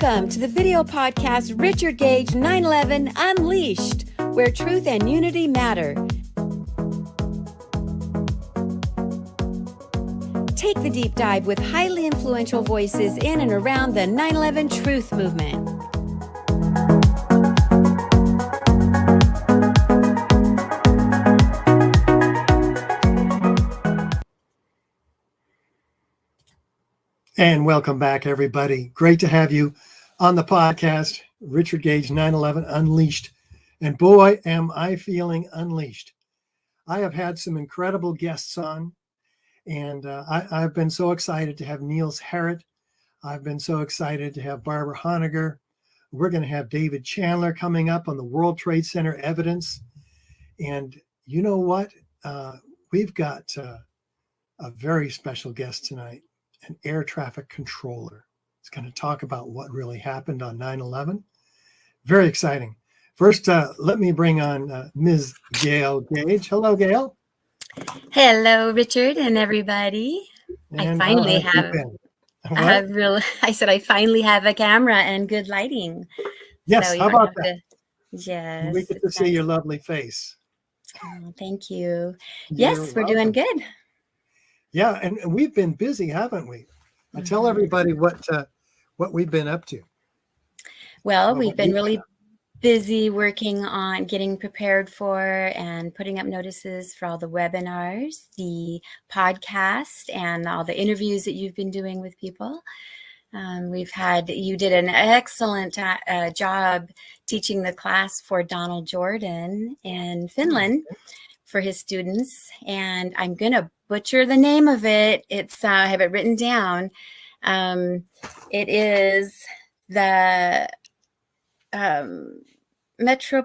Welcome to the video podcast Richard Gage 9/11 Unleashed, where truth and unity matter. Take the deep dive with highly influential voices in and around the 9/11 truth movement. And welcome back, everybody. Great to have you on the podcast, Richard Gage 9/11 Unleashed. And boy, am I feeling unleashed. I have had some incredible guests on, and I've been so excited to have Niels Harrit. I've been so excited to have Barbara Honegger. We're going to have David Chandler coming up on the World Trade Center evidence. And you know what? We've got a very special guest tonight. An air traffic controller. It's going to talk about what really happened on 9/11. Very exciting. First, let me bring on Ms. Gail Gage. Hello, Gail. Hello, Richard and everybody. And I finally have. I said I finally have a camera and good lighting. Yes, so how about that? Yes. We get to see your lovely face. Oh, thank you. You're Yes, we're welcome. doing good. Yeah, and we've been busy, haven't we? I tell everybody what we've been up to. Well, we've been really busy working on getting prepared for and putting up notices for all the webinars, the podcast, and all the interviews that you've been doing with people. You did an excellent job teaching the class for Donald Jordan in Finland for his students, and I'm going to butcher the name of it. I have it written down. It is the Metropolia.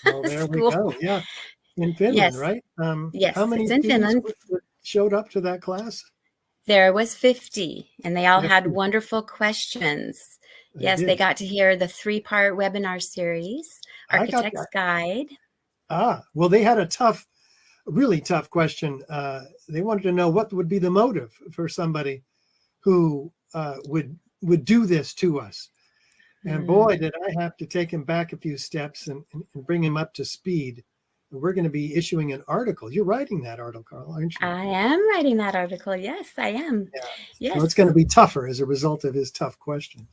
Well, there we go. Yeah, in Finland, yes. Right? Yes, how many it's in Finland. Showed up to that class? There was 50, and they all had wonderful questions. They got to hear the 3-part webinar series, Architect's Guide. Well, they had a really tough question. They wanted to know what would be the motive for somebody who would do this to us. And boy, did I have to take him back a few steps and bring him up to speed. We're going to be issuing an article. You're writing that article, aren't you? I am writing that article. Yes, I am. Yeah. Yes. So it's going to be tougher as a result of his tough question.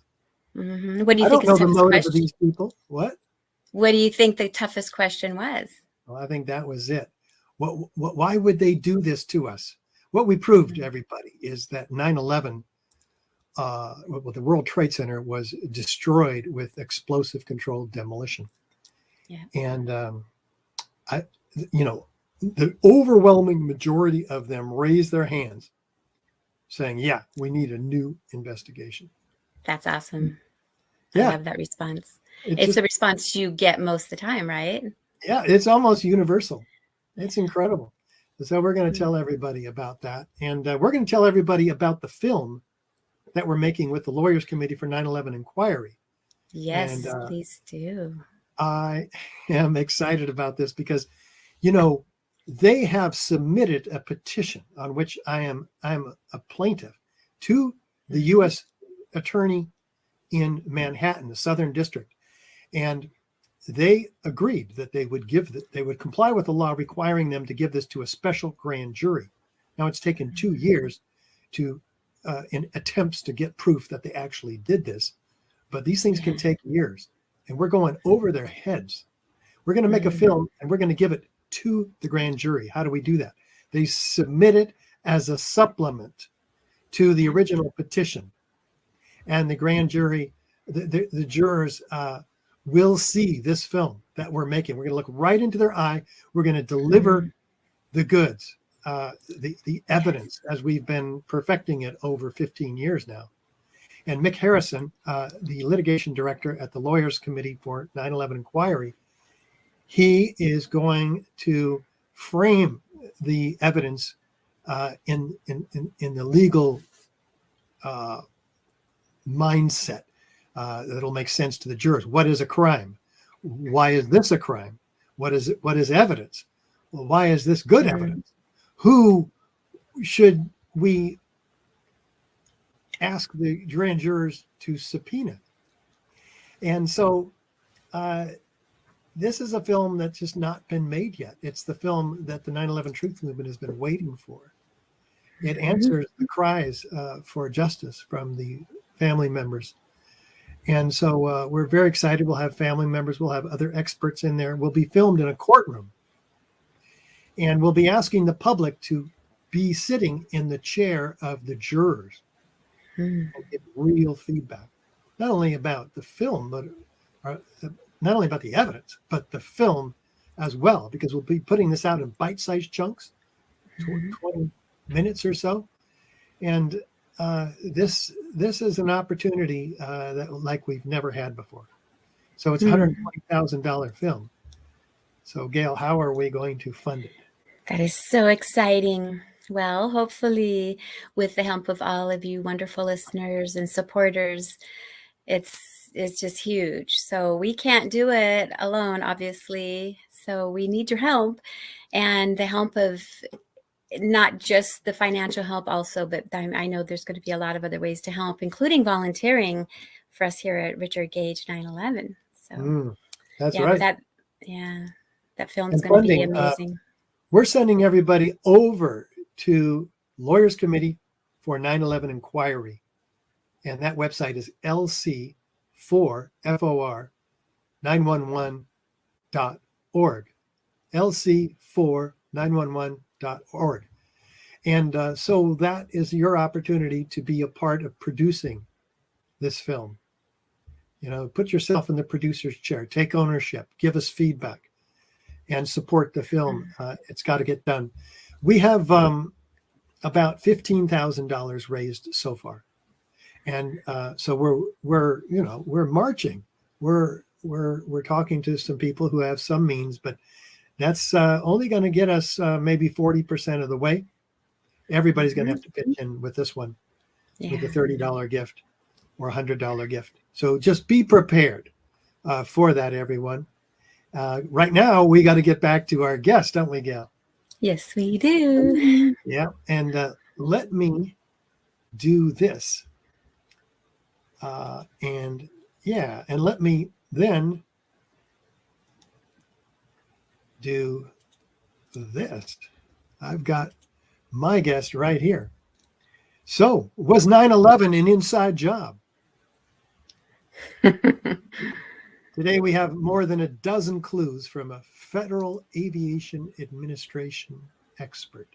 Mm-hmm. What do you think is the toughest motive question? of these people? What do you think the toughest question was? Well, I think that was it. Why would they do this to us? What we proved to everybody is that 9/11, the World Trade Center was destroyed with explosive controlled demolition. Yeah. And the overwhelming majority of them raised their hands saying, yeah, we need a new investigation. That's awesome. Yeah. I love that response. It's the response you get most of the time, right? Yeah, it's almost universal. It's incredible. So we're going to tell everybody about that. And we're going to tell everybody about the film that we're making with the Lawyers Committee for 9/11 Inquiry. Yes, please do. I am excited about this because, they have submitted a petition on which I am a plaintiff to the U.S. Attorney in Manhattan, the Southern District. And they agreed that they would comply with the law requiring them to give this to a special grand jury. Now it's taken 2 years in attempts to get proof that they actually did this, but these things can take years, and we're going over their heads. We're going to make a film and we're going to give it to the grand jury. How do we do that? They submit it as a supplement to the original petition, and the grand jury, the jurors, will see this film that we're making. We're going to look right into their eye. We're going to deliver the goods, the evidence, as we've been perfecting it over 15 years now. And Mick Harrison, the litigation director at the Lawyers Committee for 9/11 Inquiry, he is going to frame the evidence in the legal mindset. That'll make sense to the jurors. What is a crime? Why is this a crime? What is evidence? Well, why is this good evidence? Who should we ask the grand jurors to subpoena. And so this is a film that's just not been made yet. It's the film that the 9/11 Truth Movement has been waiting for. It answers the cries for justice from the family members. And so we're very excited. We'll have family members. We'll have other experts in there. We'll be filmed in a courtroom. And we'll be asking the public to be sitting in the chair of the jurors and get real feedback, not only about the film, but not only about the evidence, but the film as well, because we'll be putting this out in bite-sized chunks, 20 minutes or so. And this is an opportunity that like we've never had before. So it's a $120,000 film. So Gail, how are we going to fund it? That is so exciting. Well, hopefully with the help of all of you wonderful listeners and supporters, it's just huge. So we can't do it alone, obviously. So we need your help, and the help of not just the financial help also, but I know there's going to be a lot of other ways to help, including volunteering for us here at Richard Gage 9/11. So that's right. That film's going to be amazing. We're sending everybody over to Lawyers Committee for 9/11 Inquiry. And that website is lc4for911.org. lc4911.org. And so that is your opportunity to be a part of producing this film. You know, put yourself in the producer's chair, take ownership, give us feedback, and support the film. It's got to get done. We have about $15,000 raised so far, and so we're marching. We're talking to some people who have some means, but that's only going to get us maybe 40% of the way. Everybody's going to have to pitch in with this one, with a $30 gift or $100 gift. So just be prepared for that, everyone. Right now, we got to get back to our guest, don't we, Gail? Yes, we do. Yeah, and let me do this. And let me then do this. I've got my guest right here. So, was 9/11 an inside job? Today we have more than a dozen clues from a Federal Aviation Administration expert.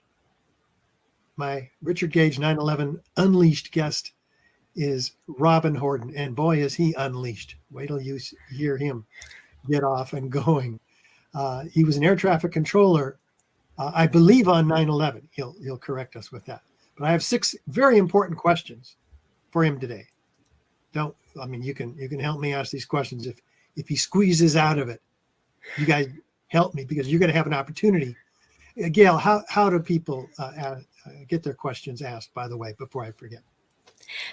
My Richard Gage 9/11 Unleashed guest is Robin Hordon, and boy is he unleashed. Wait till you hear him get off and going. He was an air traffic controller, I believe, on 9/11. He'll correct us with that. But I have 6 very important questions for him today. You can help me ask these questions if he squeezes out of it. You guys help me, because you're going to have an opportunity. Gail, how do people get their questions asked, by the way, before I forget?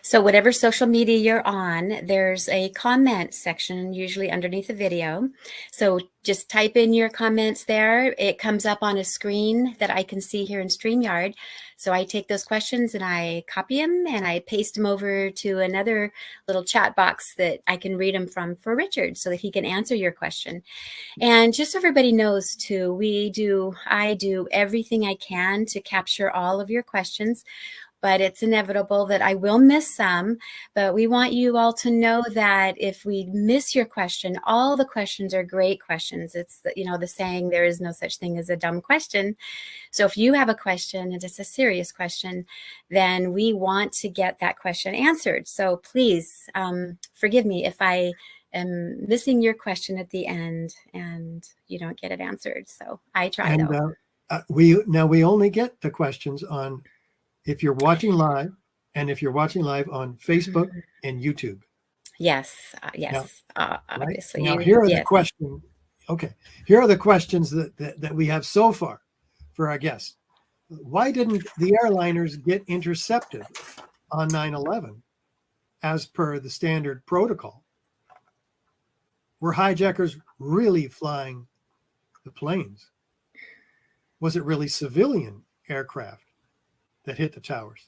So whatever social media you're on, there's a comment section usually underneath the video. So just type in your comments there. It comes up on a screen that I can see here in StreamYard. So I take those questions and I copy them and I paste them over to another little chat box that I can read them from for Richard so that he can answer your question. And just so everybody knows too, I do everything I can to capture all of your questions. But it's inevitable that I will miss some. But we want you all to know that if we miss your question, all the questions are great questions. It's the saying, there is no such thing as a dumb question. So if you have a question and it's a serious question, then we want to get that question answered. So please forgive me if I am missing your question at the end and you don't get it answered. So I try though. We only get the questions on if you're watching live, and if you're watching live on Facebook and YouTube. Yes, obviously. Now, here are the questions. Okay, here are the questions that we have so far for our guests. Why didn't the airliners get intercepted on 9/11 as per the standard protocol? Were hijackers really flying the planes? Was it really civilian aircraft that hit the towers?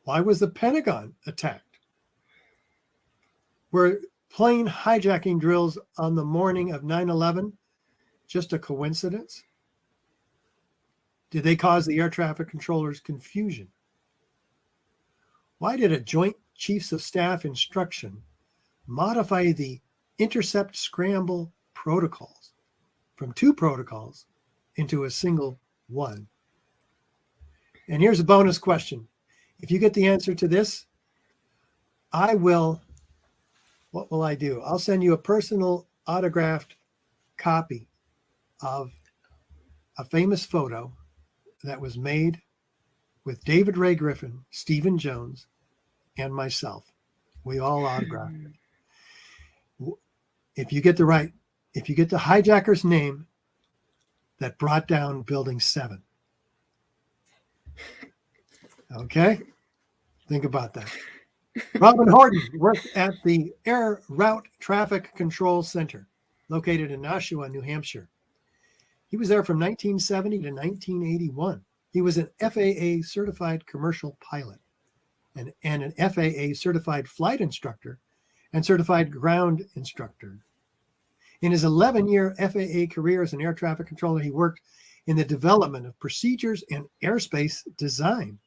Why was the Pentagon attacked? Were plane hijacking drills on the morning of 9/11 just a coincidence? Did they cause the air traffic controllers confusion? Why did a Joint Chiefs of Staff instruction modify the intercept scramble protocols from 2 protocols into a single one? And here's a bonus question. If you get the answer to this, what will I do? I'll send you a personal autographed copy of a famous photo that was made with David Ray Griffin, Stephen Jones, and myself. We all autographed it. If you get the hijacker's name that brought down Building 7. Okay? Think about that. Robin Hordon worked at the Air Route Traffic Control Center, located in Nashua, New Hampshire. He was there from 1970 to 1981. He was an FAA certified commercial pilot and an FAA certified flight instructor and certified ground instructor. In his 11-year FAA career as an air traffic controller, he worked in the development of procedures and airspace design,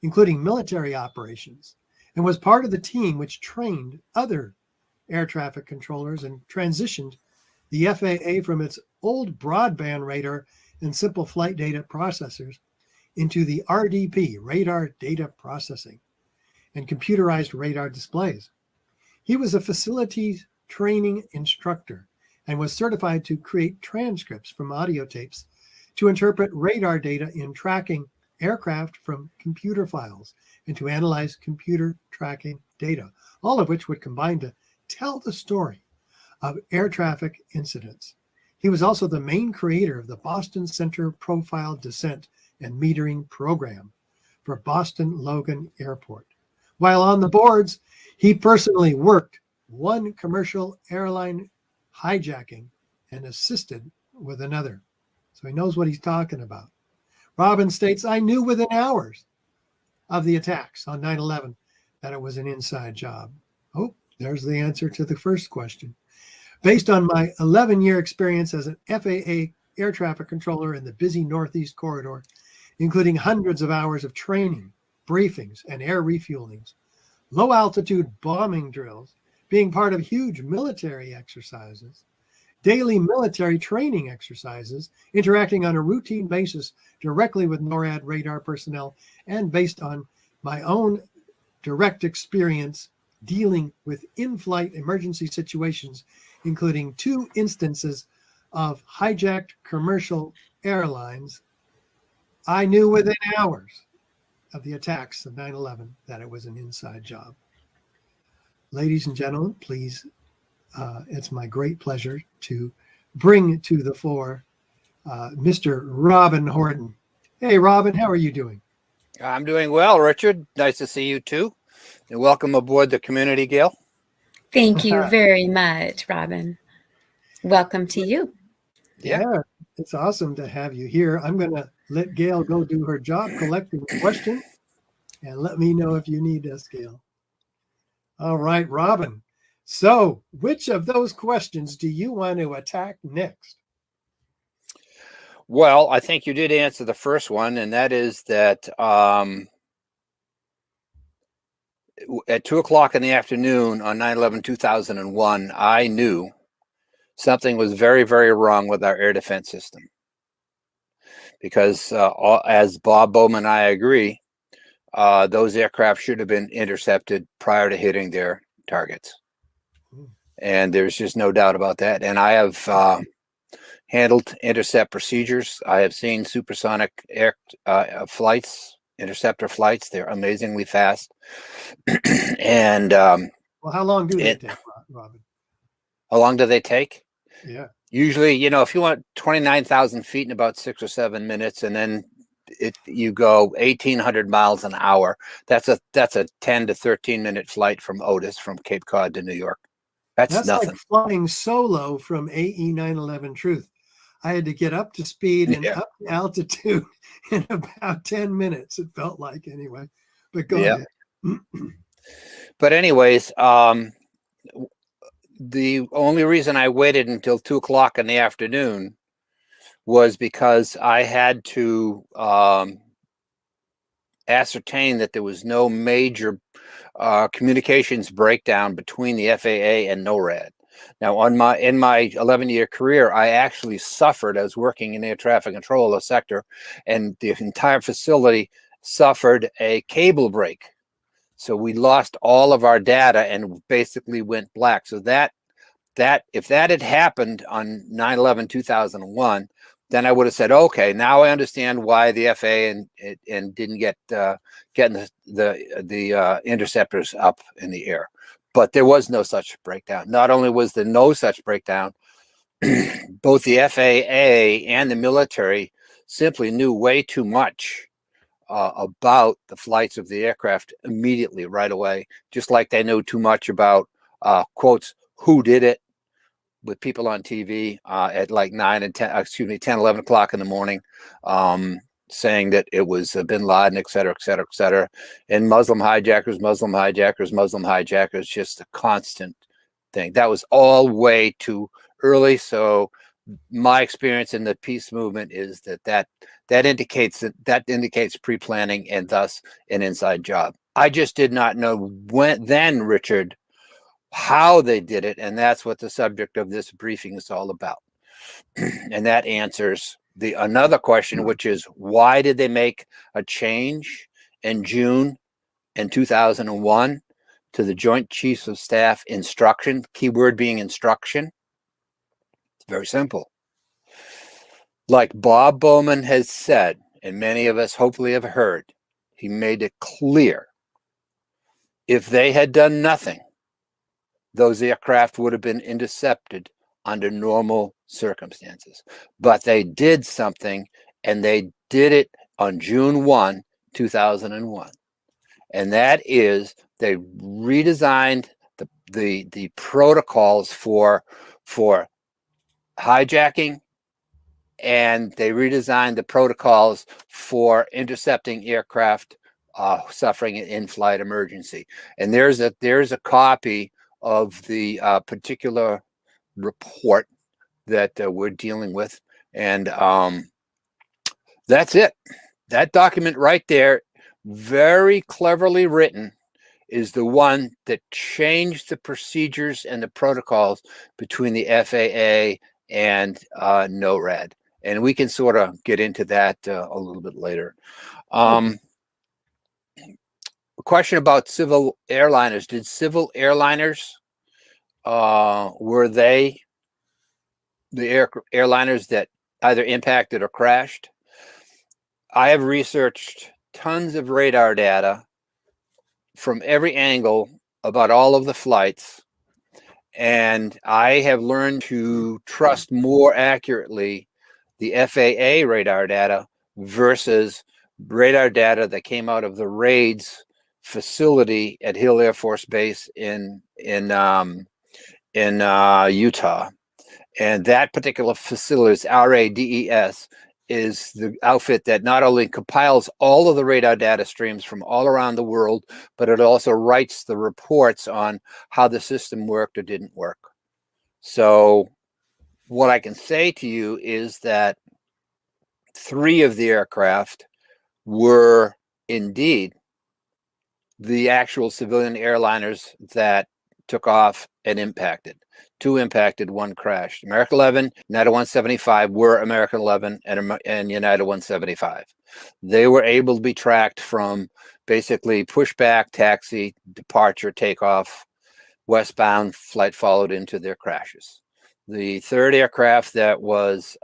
including military operations, and was part of the team which trained other air traffic controllers and transitioned the FAA from its old broadband radar and simple flight data processors into the RDP, radar data processing, and computerized radar displays. He was a facilities training instructor and was certified to create transcripts from audio tapes to interpret radar data in tracking aircraft from computer files and to analyze computer tracking data, all of which would combine to tell the story of air traffic incidents. He was also the main creator of the Boston Center Profile Descent and Metering Program for Boston Logan Airport. While on the boards, he personally worked one commercial airline hijacking and assisted with another. So he knows what he's talking about. Robin states, I knew within hours of the attacks on 9/11 that it was an inside job. Oh, there's the answer to the first question. Based on my 11-year experience as an FAA air traffic controller in the busy Northeast corridor, including hundreds of hours of training, briefings, and air refuelings, low altitude bombing drills, being part of huge military exercises, daily military training exercises, interacting on a routine basis directly with NORAD radar personnel, and based on my own direct experience dealing with in-flight emergency situations, including 2 instances of hijacked commercial airlines, I knew within hours of the attacks of 9/11 that it was an inside job. Ladies and gentlemen, please, it's my great pleasure to bring to the fore Mr. Robin Hordon. Hey, Robin, how are you doing? I'm doing well, Richard. Nice to see you too. And welcome aboard the community, Gail. Thank you very much, Robin. Welcome to you. Yeah, it's awesome to have you here. I'm going to let Gail go do her job collecting questions, and let me know if you need us, Gail. All right, Robin. So which of those questions do you want to attack next? Well, I think you did answer the first one, and that is that at 2:00 in the afternoon on 9/11/2001, I knew something was very, very wrong with our air defense system. Because as Bob Bowman and I agree, those aircraft should have been intercepted prior to hitting their targets. And there's just no doubt about that. And I have handled intercept procedures. I have seen supersonic air flights, interceptor flights. They're amazingly fast. And well, how long do they take, Robin? How long do they take? Yeah. Usually, you know, if you want 29,000 feet in about 6 or 7 minutes, and then you go 1,800 miles an hour, that's a 10 to 13 minute flight from Otis, from Cape Cod to New York. That's nothing. Like flying solo from AE 9/11 Truth. I had to get up to speed and up to altitude in about 10 minutes, it felt like, anyway. But go Yeah. ahead. But anyways, the only reason I waited until 2 o'clock in the afternoon was because I had to ascertain that there was no major communications breakdown between the FAA and NORAD. Now, in my 11-year career, I actually suffered as working in air traffic control, the sector, and the entire facility suffered a cable break. So we lost all of our data and basically went black. So that if that had happened on 9/11/2001, then I would have said, okay, now I understand why the FAA and didn't getting the interceptors up in the air. But there was no such breakdown. Not only was there no such breakdown, both the FAA and the military simply knew way too much about the flights of the aircraft immediately, right away, just like they knew too much about quotes, who did it, with people on TV at like 10, 11 o'clock in the morning, saying that it was bin Laden, et cetera, et cetera, et cetera. And Muslim hijackers, just a constant thing. That was all way too early. So my experience in the peace movement is that indicates pre-planning and thus an inside job. I just did not know then, Richard, how they did it, and that's what the subject of this briefing is all about. And that answers another question, which is, why did they make a change in June in 2001 to the Joint Chiefs of Staff instruction, keyword being instruction? It's very simple. Like Bob Bowman has said, and many of us hopefully have heard, he made it clear, if they had done nothing, those aircraft would have been intercepted under normal circumstances. But they did something, and they did it on June 1, 2001. And that is, they redesigned the protocols for hijacking, and they redesigned the protocols for intercepting aircraft suffering an in-flight emergency. And there's a copy of the particular report that we're dealing with, and that's it. That document right there, very cleverly written, is the one that changed the procedures and the protocols between the FAA and NORAD. And we can sort of get into that a little bit later. A question about civil airliners. Did civil airliners, were they the airliners that either impacted or crashed? I have researched tons of radar data from every angle about all of the flights, and I have learned to trust more accurately the FAA radar data versus radar data that came out of the RAIDS facility at Hill Air Force Base in Utah. And that particular facility is RADES, is the outfit that not only compiles all of the radar data streams from all around the world, but it also writes the reports on how the system worked or didn't work. So what I can say to you is that 3 of the aircraft were indeed the actual civilian airliners that took off and impacted. 2 impacted, 1 crashed. American 11, United 175 were American 11 and United 175. They were able to be tracked from basically pushback, taxi, departure, takeoff, westbound, flight followed into their crashes. The 3rd aircraft that was,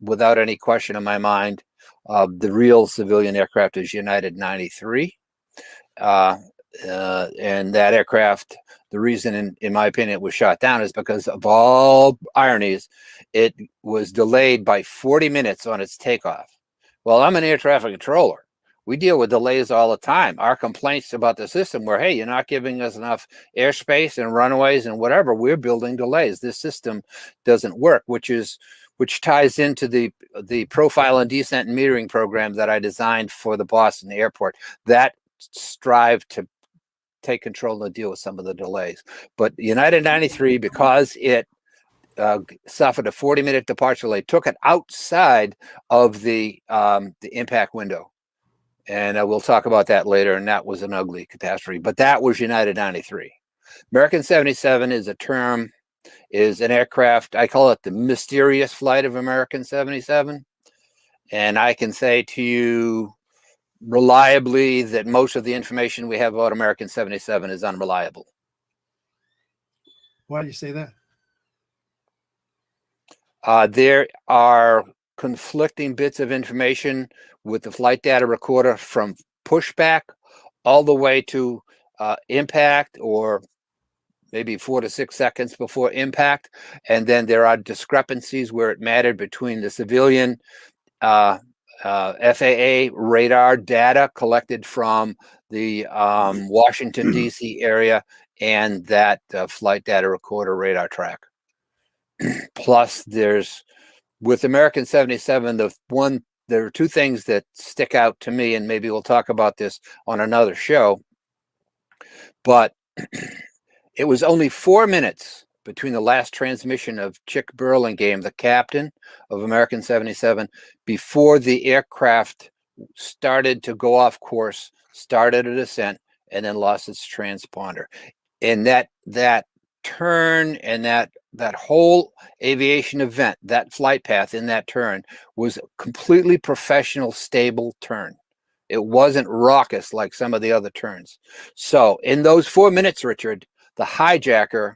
without any question in my mind, the real civilian aircraft is United 93. And that aircraft, the reason, in my opinion, it was shot down is because of all ironies, it was delayed by 40 minutes on its takeoff. Well, I'm an air traffic controller. We deal with delays all the time. Our complaints about the system were, hey, you're not giving us enough airspace and runways and whatever. We're building delays. This system doesn't work, which ties into the profile and descent and metering program that I designed for the Boston airport. That strive to take control and deal with some of the delays. But United 93, because it suffered a 40-minute departure delay, took it outside of the impact window. And we'll talk about that later. And that was an ugly catastrophe. But that was United 93. American 77 is an aircraft. I call it the mysterious flight of American 77. And I can say to you reliably that most of the information we have about American 77 is unreliable. Why do you say that? There are conflicting bits of information with the flight data recorder from pushback all the way to impact, or maybe 4 to 6 seconds before impact. And then there are discrepancies where it mattered between the civilian FAA radar data collected from the Washington, D.C. area and that flight data recorder radar track. Plus, with American 77, there are two things that stick out to me, and maybe we'll talk about this on another show. But it was only 4 minutes between the last transmission of Chick Burlingame, the captain of American 77, before the aircraft started to go off course, started a descent, and then lost its transponder. And that turn and that whole aviation event, that flight path in that turn, was a completely professional, stable turn. It wasn't raucous like some of the other turns. So in those 4 minutes, Richard, the hijacker,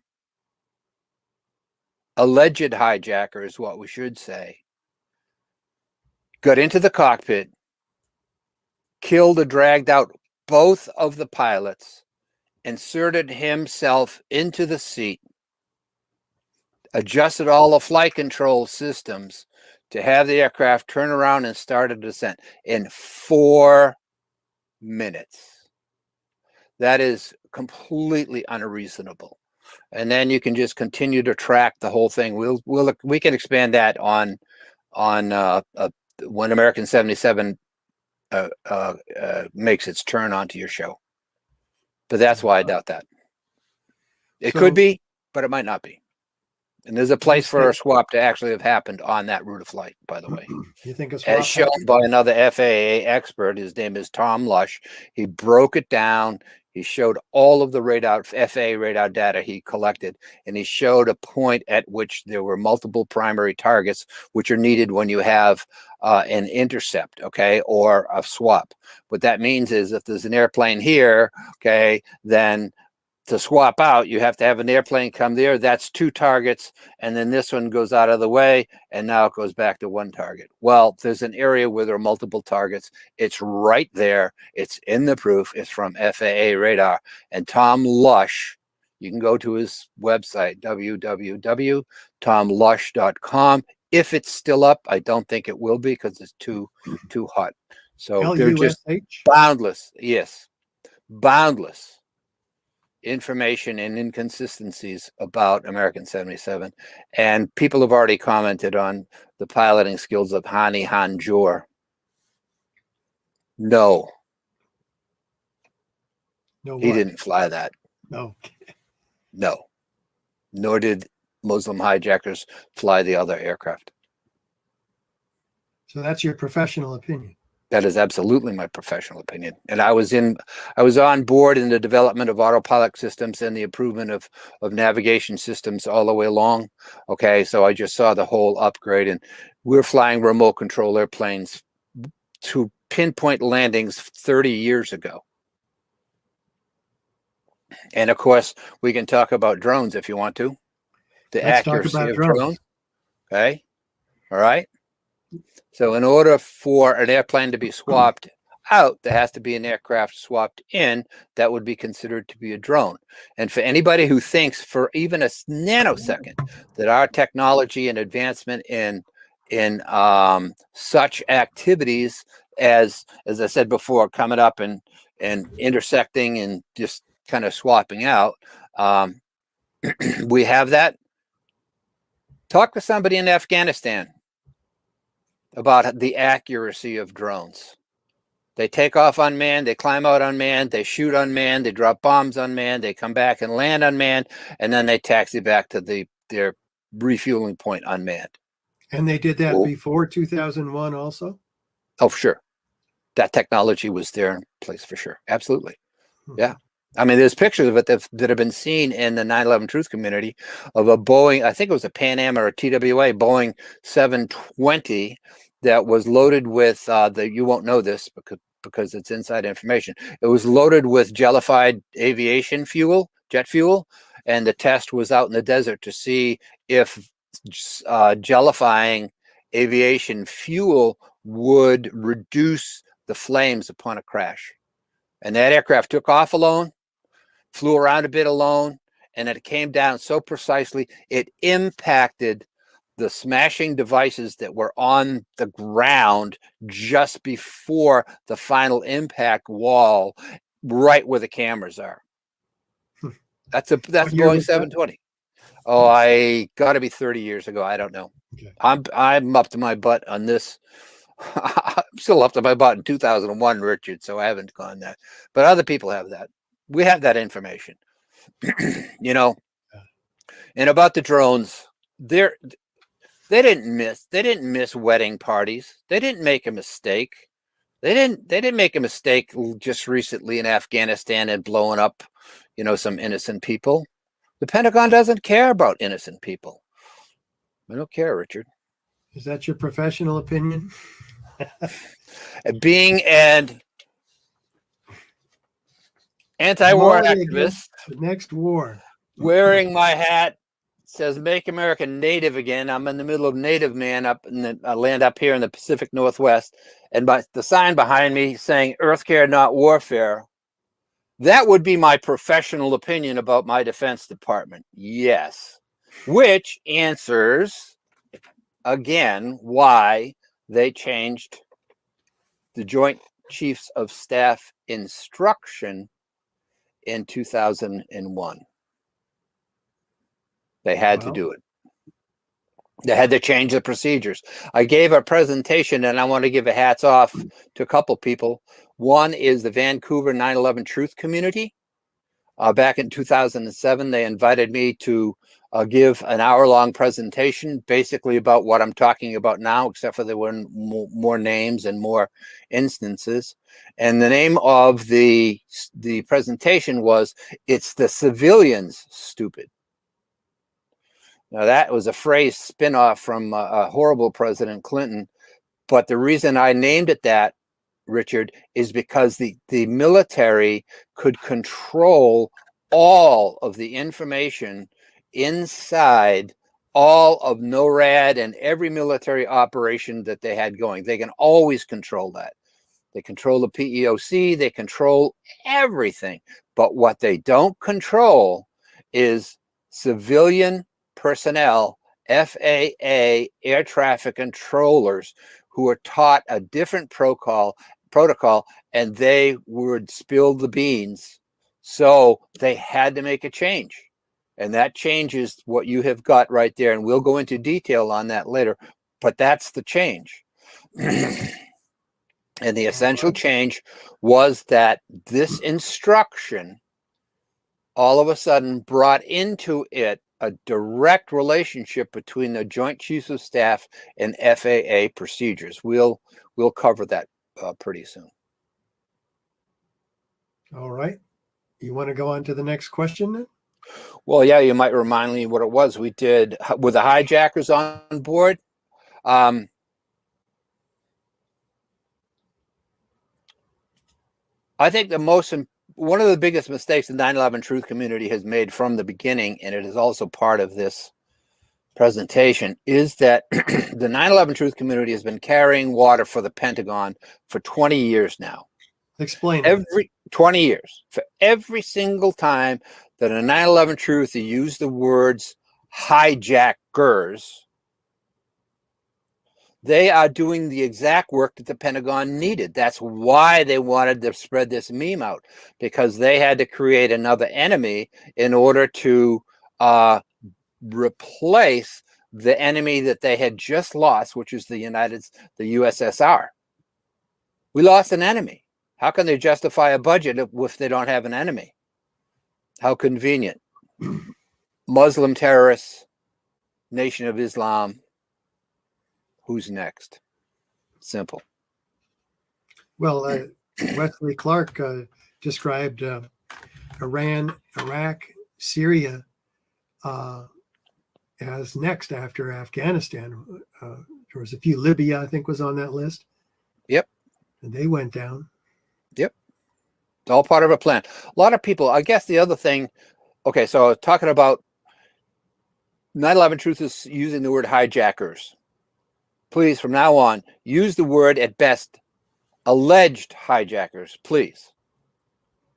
alleged hijacker is what we should say, got into the cockpit, killed or dragged out both of the pilots, inserted himself into the seat, adjusted all the flight control systems to have the aircraft turn around and start a descent in 4 minutes. That is completely unreasonable. And then you can just continue to track the whole thing. We can expand that on when American 77 makes its turn onto your show. But that's why I doubt that. It could be, but it might not be. And there's a place for a swap to actually have happened on that route of flight, by the way. You think a swap as shown by another FAA expert, his name is Tom Lush. He broke it down. He showed all of the FAA radar data he collected, and he showed a point at which there were multiple primary targets, which are needed when you have an intercept, okay, or a swap. What that means is if there's an airplane here, okay, then to swap out, you have to have an airplane come there. That's 2 targets. And then this one goes out of the way. And now it goes back to 1 target. Well, there's an area where there are multiple targets. It's right there. It's in the proof. It's from FAA radar. And Tom Lush, you can go to his website, www.tomlush.com. If it's still up, I don't think it will be because it's too hot. So they're just boundless. Yes. Boundless information and inconsistencies about American 77. And people have already commented on the piloting skills of Hani Hanjour. No. He didn't fly that. No. No. Nor did Muslim hijackers fly the other aircraft. So that's your professional opinion. That is absolutely my professional opinion. And I was on board in the development of autopilot systems and the improvement of navigation systems all the way along. Okay, so I just saw the whole upgrade, and we're flying remote control airplanes to pinpoint landings 30 years ago. And of course, we can talk about drones if you want to. The accuracy of drones. Okay. All right. So in order for an airplane to be swapped out, there has to be an aircraft swapped in that would be considered to be a drone. And for anybody who thinks for even a nanosecond that our technology and advancement in such activities as I said before, coming up and intersecting and just kind of swapping out, we have that. Talk to somebody in Afghanistan about the accuracy of drones. They take off unmanned, they climb out unmanned, they shoot unmanned, they drop bombs unmanned, they come back and land unmanned, and then they taxi back to their refueling point unmanned. And they did that before 2001 also? Oh, sure. That technology was there in place for sure. Absolutely. Yeah. I mean, there's pictures of it that have been seen in the 9/11 truth community of a Boeing, I think it was a Pan Am or a TWA, Boeing 720 that was loaded with, you won't know this because it's inside information. It was loaded with jellified aviation fuel, jet fuel, and the test was out in the desert to see if jellifying aviation fuel would reduce the flames upon a crash. And that aircraft took off alone, flew around a bit alone, and it came down so precisely, it impacted the smashing devices that were on the ground just before the final impact wall, right where the cameras are. That's Boeing 720. Oh, I got to be 30 years ago. I don't know. Okay. I'm up to my butt on this. I'm still up to my butt in 2001, Richard. So I haven't gone that, but other people have that. We have that information, you know. And about the drones, they didn't miss wedding parties. They didn't make a mistake. They didn't make a mistake just recently in Afghanistan and blowing up, you know, some innocent people. The Pentagon doesn't care about innocent people. I don't care, Richard. Is that your professional opinion? Being an anti-war activist, the next war, wearing my hat says "Make America Native Again." I'm in the middle of Native Man up in the land up here in the Pacific Northwest, and the sign behind me saying "Earth Care, not warfare." That would be my professional opinion about my Defense Department. Yes, which answers again why they changed the Joint Chiefs of Staff instruction in 2001. They had to do it. They had to change the procedures. I gave a presentation, and I want to give a hats off to a couple people. One is the Vancouver 9/11 Truth Community. Back in 2007, they invited me to give an hour-long presentation, basically about what I'm talking about now, except for there were more names and more instances. And the name of the presentation was "It's the Civilians, Stupid." Now, that was a phrase spin-off from a horrible President Clinton. But the reason I named it that, Richard, is because the military could control all of the information inside all of NORAD and every military operation that they had going. They can always control that. They control the PEOC. They control everything. But what they don't control is civilian personnel, FAA air traffic controllers, who are taught a different protocol, and they would spill the beans. So they had to make a change. And that change is what you have got right there. And we'll go into detail on that later. But that's the change. And the essential change was that this instruction all of a sudden brought into it a direct relationship between the Joint Chiefs of Staff and FAA procedures. We'll cover that pretty soon. All right. You want to go on to the next question then? Well, yeah, you might remind me what it was. We did with the hijackers on board. I think one of the biggest mistakes the 9/11 Truth community has made from the beginning, and it is also part of this presentation, is that the 9/11 Truth community has been carrying water for the Pentagon for 20 years now. Explain. 20 years. For every single time that a 9/11 Truth used the words hijackers, they are doing the exact work that the Pentagon needed. That's why they wanted to spread this meme out, because they had to create another enemy in order to replace the enemy that they had just lost, which is the USSR. We lost an enemy. How can they justify a budget if they don't have an enemy? How convenient. Muslim terrorists, Nation of Islam. Who's next? Simple. Well, Wesley Clark described Iran, Iraq, Syria as next after Afghanistan. There was a few. Libya, I think, was on that list. Yep. And they went down. Yep. It's all part of a plan. A lot of people, I guess the other thing, okay, so talking about 9/11 Truth is using the word hijackers. Please, from now on, use the word at best alleged hijackers, please.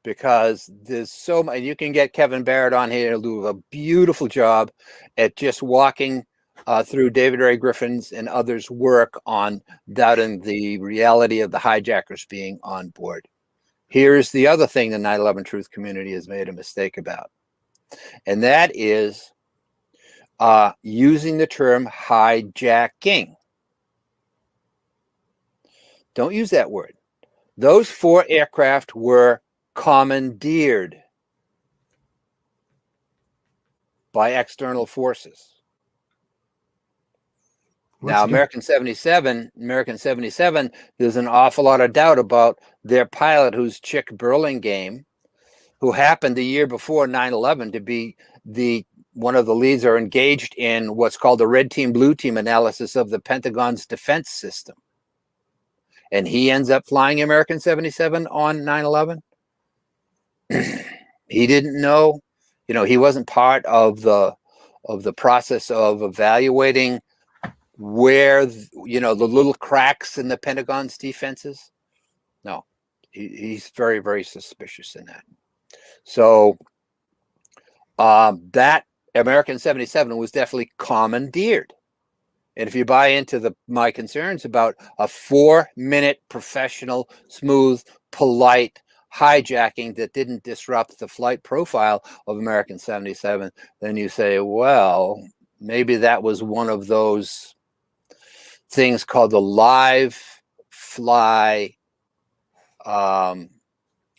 Because there's so much, you can get Kevin Barrett on here to do a beautiful job at just walking through David Ray Griffin's and others' work on doubting the reality of the hijackers being on board. Here's the other thing the 9/11 Truth community has made a mistake about, and that is using the term hijacking. Don't use that word. Those 4 aircraft were commandeered by external forces. Now, American 77, there's an awful lot of doubt about their pilot, who's Chick Burlingame, who happened the year before 9/11 to be one of the leads or engaged in what's called the red team, blue team analysis of the Pentagon's defense system. And he ends up flying American 77 on 9/11. He didn't know, he wasn't part of the process of evaluating where, the little cracks in the Pentagon's defenses. No, he's very, very suspicious in that. So that American 77 was definitely commandeered. And if you buy into my concerns about a 4-minute professional, smooth, polite hijacking that didn't disrupt the flight profile of American 77, then you say, well, maybe that was one of those things called the live fly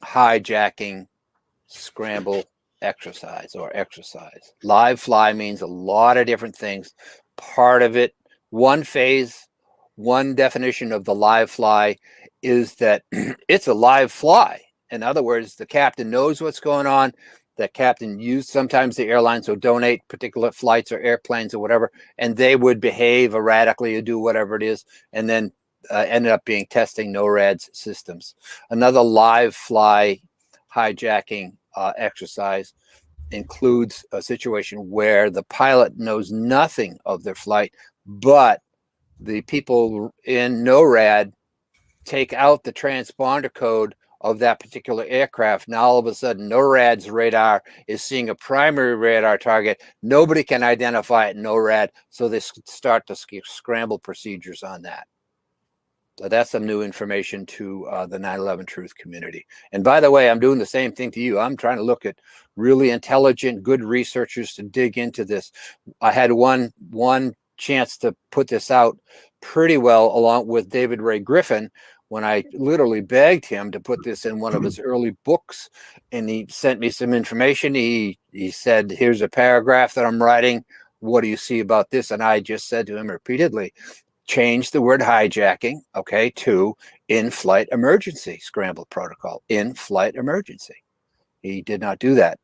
hijacking scramble exercise. Live fly means a lot of different things. Part of it, one definition of the live fly is that it's a live fly. In other words, the captain knows what's going on. The captain sometimes the airlines will donate particular flights or airplanes or whatever, and they would behave erratically or do whatever it is, and then ended up being testing NORAD's systems. Another live fly hijacking exercise includes a situation where the pilot knows nothing of their flight, but the people in NORAD take out the transponder code of that particular aircraft. Now all of a sudden NORAD's radar is seeing a primary radar target. Nobody can identify it in NORAD, so they start to scramble procedures on that. So that's some new information to the 9/11 Truth community. And by the way, I'm doing the same thing to you. I'm trying to look at really intelligent, good researchers to dig into this. I had one chance to put this out pretty well along with David Ray Griffin when I literally begged him to put this in one of his early books, and he sent me some information. He said, here's a paragraph that I'm writing. What do you see about this? And I just said to him repeatedly, change the word hijacking, okay, to in-flight emergency scramble protocol, in-flight emergency. He did not do that.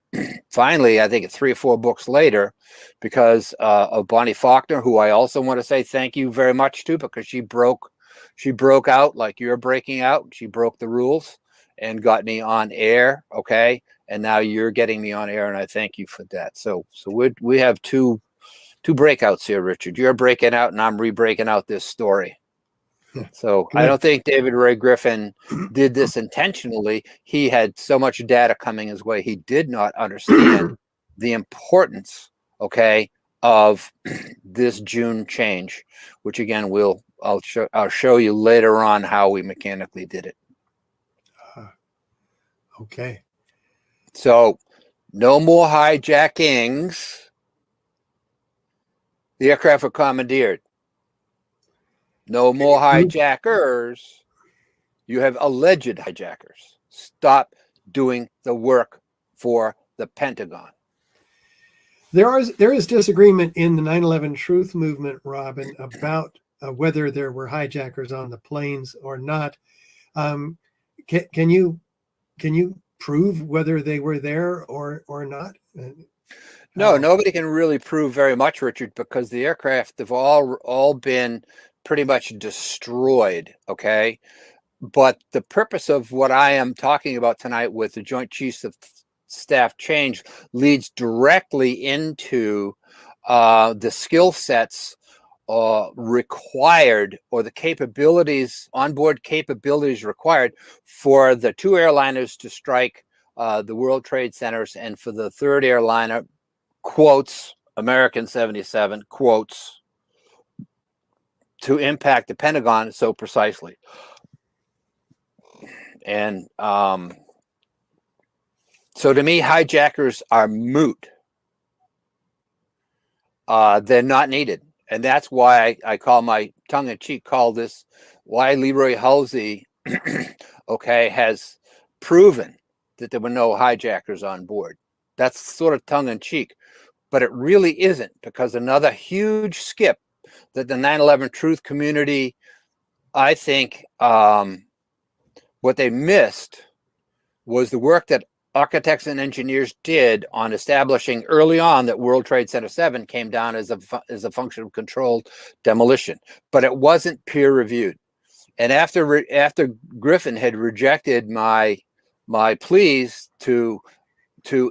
Finally, I think it's 3 or 4 books later, because of Bonnie Faulkner, who I also want to say thank you very much to, because she broke out like you're breaking out. She broke the rules and got me on air, okay? And now you're getting me on air, and I thank you for that. So we have two breakouts here, Richard. You're breaking out, and I'm re-breaking out this story. So I don't think David Ray Griffin did this intentionally. He had so much data coming his way. He did not understand the importance, okay, of this June change, which again I'll show you later on how we mechanically did it. Okay. So no more hijackings. The aircraft were commandeered. No more hijackers. You have alleged hijackers. Stop doing the work for the Pentagon. There is disagreement in the 9/11 truth movement, Robin, about whether there were hijackers on the planes or not. Can you prove whether they were there or not? No, nobody can really prove very much, Richard, because the aircraft have all been pretty much destroyed. Okay, but the purpose of what I am talking about tonight with the Joint Chiefs of Staff change leads directly into the skill sets required, or the capabilities, onboard capabilities required for the two airliners to strike the World Trade Centers, and for the third airliner, quotes, American 77, quotes, to impact the Pentagon so precisely. And so to me, hijackers are moot. They're not needed. And that's why I call my tongue-in-cheek call this why Leroy Halsey okay, has proven that there were no hijackers on board. That's sort of tongue-in-cheek, but it really isn't, because another huge skip that the 9/11 truth community, I think, what they missed was the work that architects and engineers did on establishing early on that World Trade Center 7 came down as a function of controlled demolition, but it wasn't peer reviewed. And after Griffin had rejected my pleas to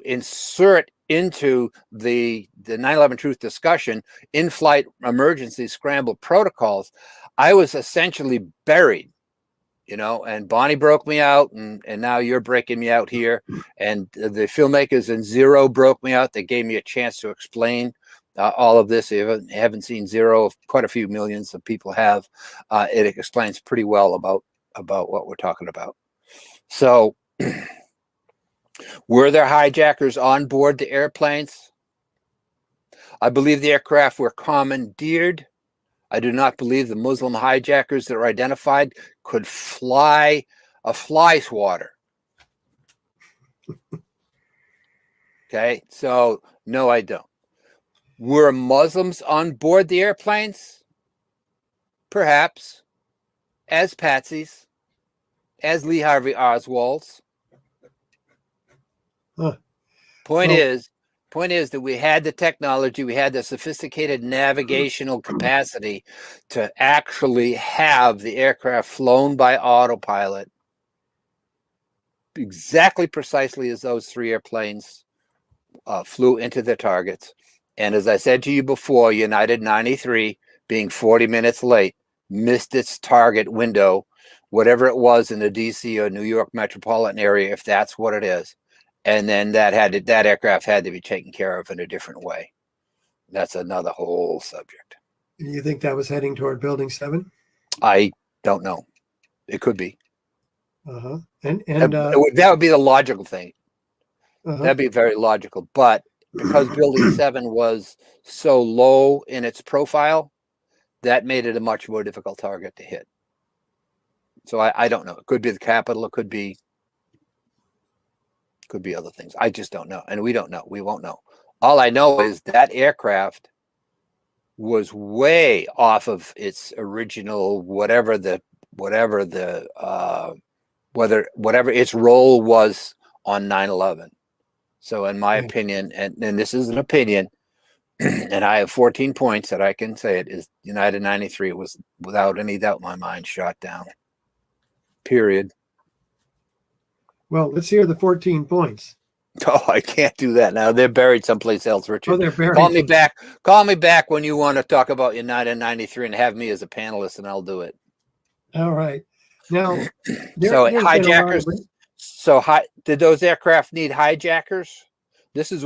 insert into the 9/11 truth discussion in-flight emergency scramble protocols, I was essentially buried. And Bonnie broke me out, and now you're breaking me out here. And the filmmakers in Zero broke me out. They gave me a chance to explain all of this. If you haven't seen Zero, quite a few millions of people have. It explains pretty well about what we're talking about. So were there hijackers on board the airplanes? I believe the aircraft were commandeered. I do not believe the Muslim hijackers that are identified could fly a fly swatter. Okay, so no, I don't. Were Muslims on board the airplanes? Perhaps. As patsies, as Lee Harvey Oswald's. Point is that we had the technology, we had the sophisticated navigational capacity to actually have the aircraft flown by autopilot exactly precisely as those three airplanes flew into their targets. And as I said to you before, United 93, being 40 minutes late, missed its target window, whatever it was in the DC or New York metropolitan area, if that's what it is. And then that aircraft had to be taken care of in a different way. That's another whole subject. You think that was heading toward Building 7? I don't know. It could be. And that would be the logical thing. That'd be very logical. But because Building 7 was so low in its profile, that made it a much more difficult target to hit. So I don't know. It could be the Capitol. It could be other things. I just don't know. And we don't know. We won't know. All I know is that aircraft was way off of its original, whatever its role was on 9/11. So in my opinion, and this is an opinion, and I have 14 points that I can say it, is United 93 was without any doubt in my mind shot down. Period. Well, let's hear the 14 points. Oh, I can't do that now. They're buried someplace else, Richard. Oh, they're buried. Call me back when you want to talk about United 93 and have me as a panelist, and I'll do it. All right. Now, hijackers. Did those aircraft need hijackers? This is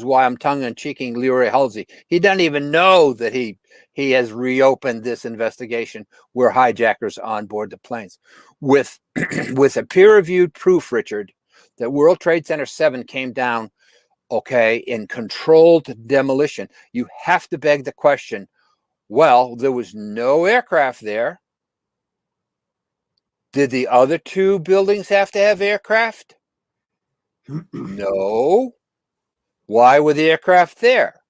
why I'm tongue-in-cheeking Leroy Halsey. He doesn't even know that he has reopened this investigation where hijackers on board the planes with a peer-reviewed proof, Richard, that World Trade Center 7 came down, in controlled demolition. You have to beg the question, well, there was no aircraft there. Did the other two buildings have to have aircraft? No. Why were the aircraft there?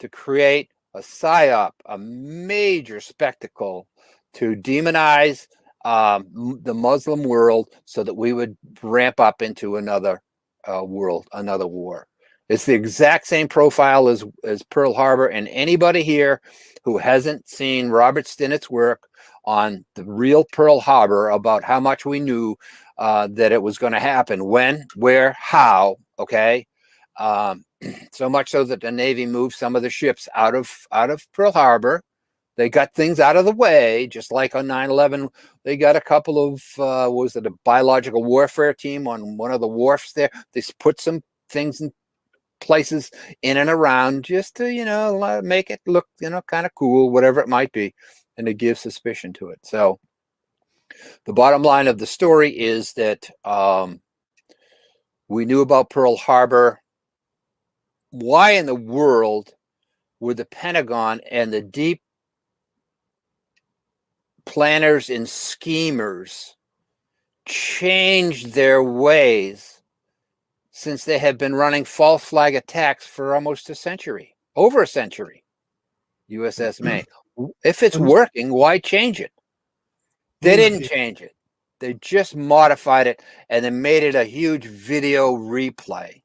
To create a psyop, a major spectacle to demonize the Muslim world so that we would ramp up into another world, another war. It's the exact same profile as Pearl Harbor, and anybody here who hasn't seen Robert Stinnett's work on the real Pearl Harbor about how much we knew that it was going to happen, when, where, how, okay? So much so that the Navy moved some of the ships out of Pearl Harbor. They got things out of the way, just like on 9/11. They got a couple of, was it a biological warfare team on one of the wharfs there? They put some things in places in and around just to, you know, make it look, you know, kind of cool, whatever it might be, and to give suspicion to it. So the bottom line of the story is that we knew about Pearl Harbor. Why in the world would the Pentagon and the deep planners and schemers change their ways, since they have been running false flag attacks for almost a century, over a century? USS Maine. If it's working, why change it? They didn't change it. They just modified it and then made it a huge video replay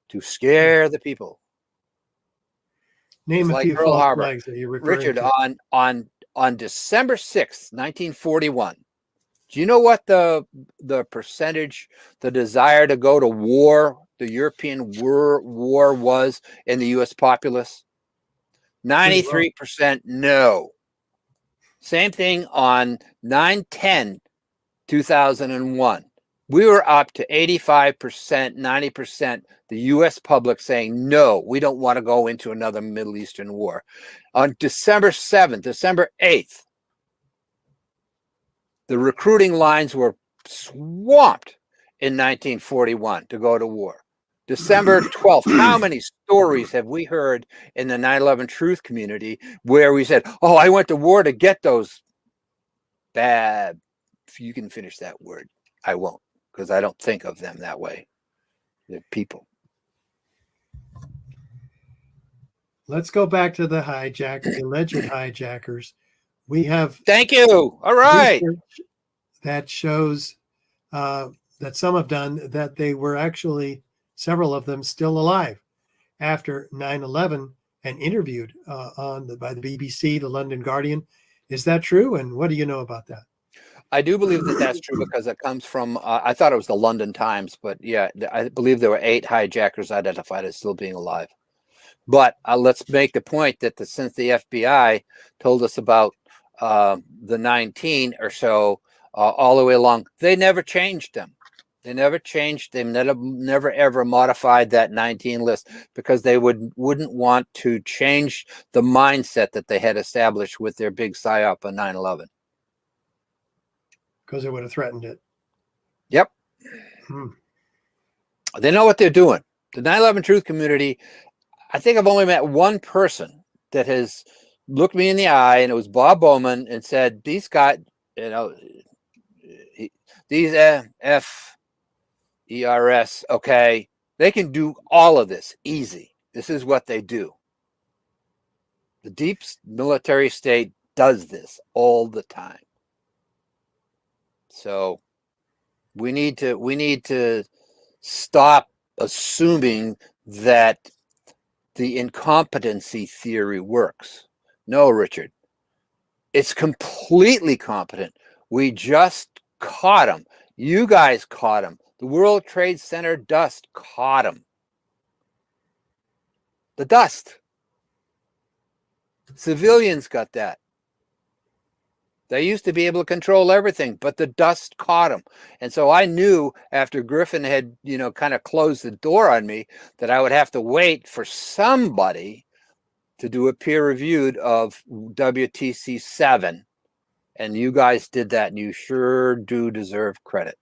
to scare the people. Name It's a like few Pearl false Harbor. flags that you're referring Richard, to. on December 6th, 1941, do you know what the percentage, the desire to go to war, the European war was in the U.S. populace? 93% no. Same thing on 9/10/2001. We were up to 85%, 90%, the U.S. public saying, no, we don't want to go into another Middle Eastern war. On December 7th, December 8th, the recruiting lines were swamped in 1941 to go to war. December 12th, how many stories have we heard in the 9/11 truth community where we said, oh, I went to war to get those bad, if you can finish that word, I won't, because I don't think of them that way. They're people. Let's go back to the alleged hijackers. We have Thank you. All right. research that shows that some have done that they were actually, several of them, still alive after 9/11 and interviewed by the BBC, the London Guardian. Is that true? And what do you know about that? I do believe that that's true, because it comes from, I thought it was the London Times, but yeah, I believe there were 8 hijackers identified as still being alive. But let's make the point that since the FBI told us about the 19 or so all the way along, they never changed them. They never changed. They never ever modified that 19 list, because they wouldn't want to change the mindset that they had established with their big psyop on 9/11. Because it would have threatened it. Yep. They know what they're doing. The 9/11 truth community, I think I've only met one person that has looked me in the eye, and it was Bob Bowman, and said, these guys, you know, these FERS, okay, they can do all of this easy. This is what they do. The deep military state does this all the time. So we need to stop assuming that the incompetency theory works. No, Richard, it's completely competent. We just caught him. You guys caught him. The World Trade Center dust caught him. The dust. Civilians got that. They used to be able to control everything, but the dust caught them. And so I knew after Griffin had, you know, kind of closed the door on me, that I would have to wait for somebody to do a peer reviewed of WTC 7. And you guys did that, and you sure do deserve credit.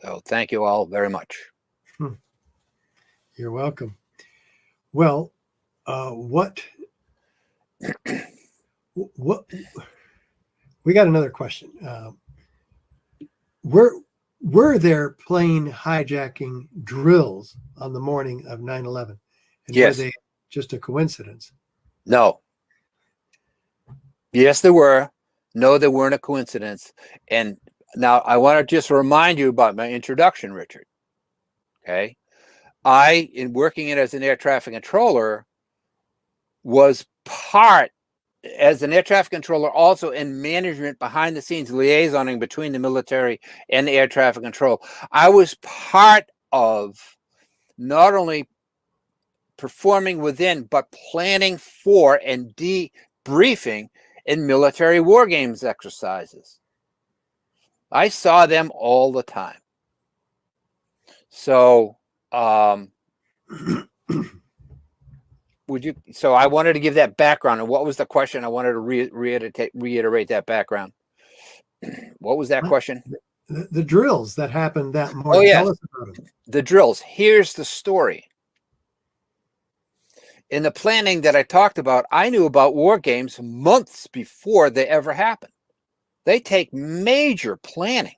So thank you all very much. You're welcome. Well, what we got another question. were there plane hijacking drills on the morning of 9/11? And Yes. were they just a coincidence? No. Yes, there were. No, they weren't a coincidence. And now I want to just remind you about my introduction, Richard. Okay. In working in as an air traffic controller, was part as an air traffic controller, also in management behind the scenes, liaisoning between the military and the air traffic control. I was part of not only performing within, but planning for and debriefing in military war games exercises. I saw them all the time. So, so I wanted to give that background. And what was the question? I wanted to reiterate that background. What was that question? The drills that happened that morning. Oh, yeah. Tell us about them. The drills. Here's the story. In the planning that I talked about, I knew about war games months before they ever happened. They take major planning.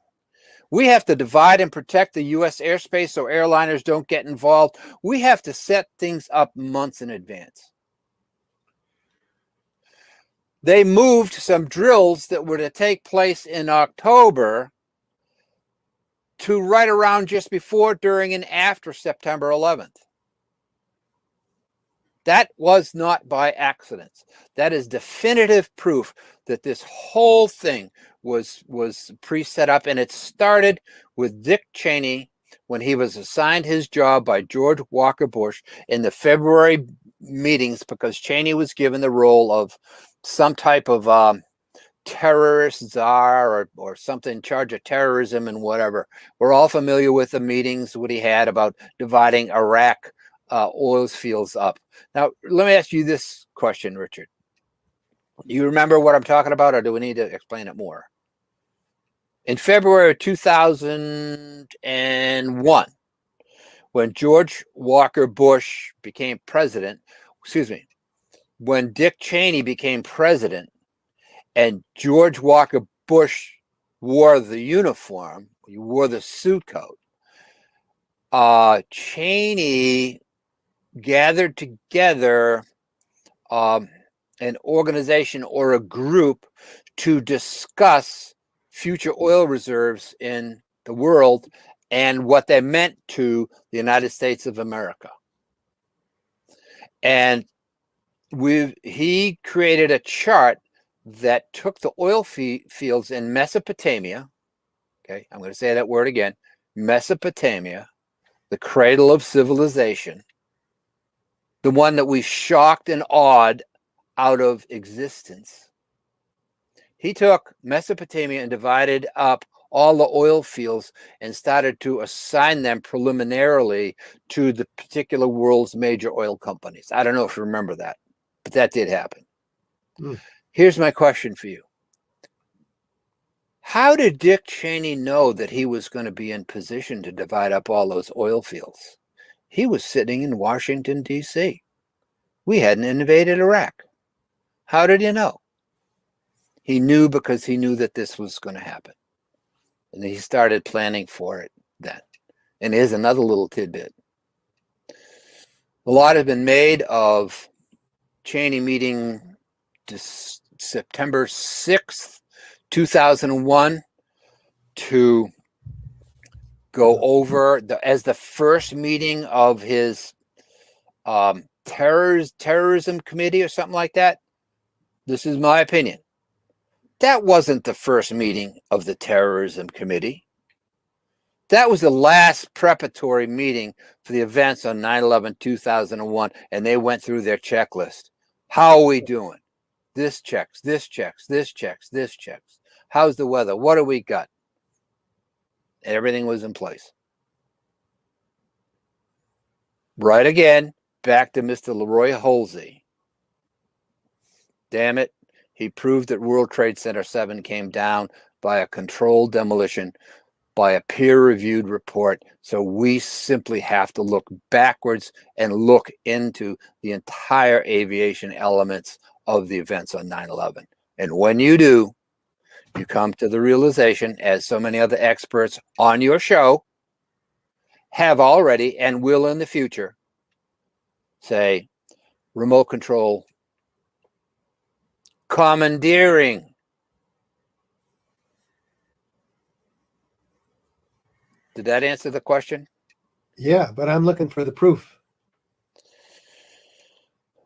We have to divide and protect the U.S. airspace so airliners don't get involved. We have to set things up months in advance. They moved some drills that were to take place in October to right around just before, during, and after September 11th. That was not by accident. That is definitive proof that this whole thing was pre-set up, and it started with Dick Cheney when he was assigned his job by George Walker Bush in the February meetings, because Cheney was given the role of some type of terrorist czar or something in charge of terrorism and whatever. We're all familiar with the meetings what he had about dividing Iraq oil fields up. Now, let me ask you this question, Richard. Do you remember what I'm talking about, or do we need to explain it more? In February of 2001, when George Walker Bush became president, when Dick Cheney became president and George Walker Bush wore the uniform, he wore the suit coat, Cheney gathered together an organization or a group to discuss future oil reserves in the world and what they meant to the United States of America. And he created a chart that took the oil fields in Mesopotamia. Okay, I'm going to say that word again. Mesopotamia, the cradle of civilization, the one that we shocked and awed out of existence. He took Mesopotamia and divided up all the oil fields and started to assign them preliminarily to the particular world's major oil companies. I don't know if you remember that, but that did happen. Here's my question for you. How did Dick Cheney know that he was going to be in position to divide up all those oil fields? He was sitting in Washington, D.C. We hadn't invaded Iraq. How did he know? He knew because he knew that this was going to happen. And he started planning for it then. And here's another little tidbit. A lot has been made of Cheney meeting September 6th, 2001 to go over as the first meeting of his terrorism committee or something like that. This is my opinion. That wasn't the first meeting of the terrorism committee. That was the last preparatory meeting for the events on 9/11/2001, and they went through their checklist. How are we doing? This checks, this checks, this checks, this checks. How's the weather? What do we got? Everything was in place. Right again, back to Mr. Leroy Halsey. Damn it. He proved that World Trade Center 7 came down by a controlled demolition, by a peer-reviewed report. So we simply have to look backwards and look into the entire aviation elements of the events on 9/11. And when you do, you come to the realization, as so many other experts on your show have already and will in the future, say remote control, commandeering. Did that answer the question? Yeah, but I'm looking for the proof.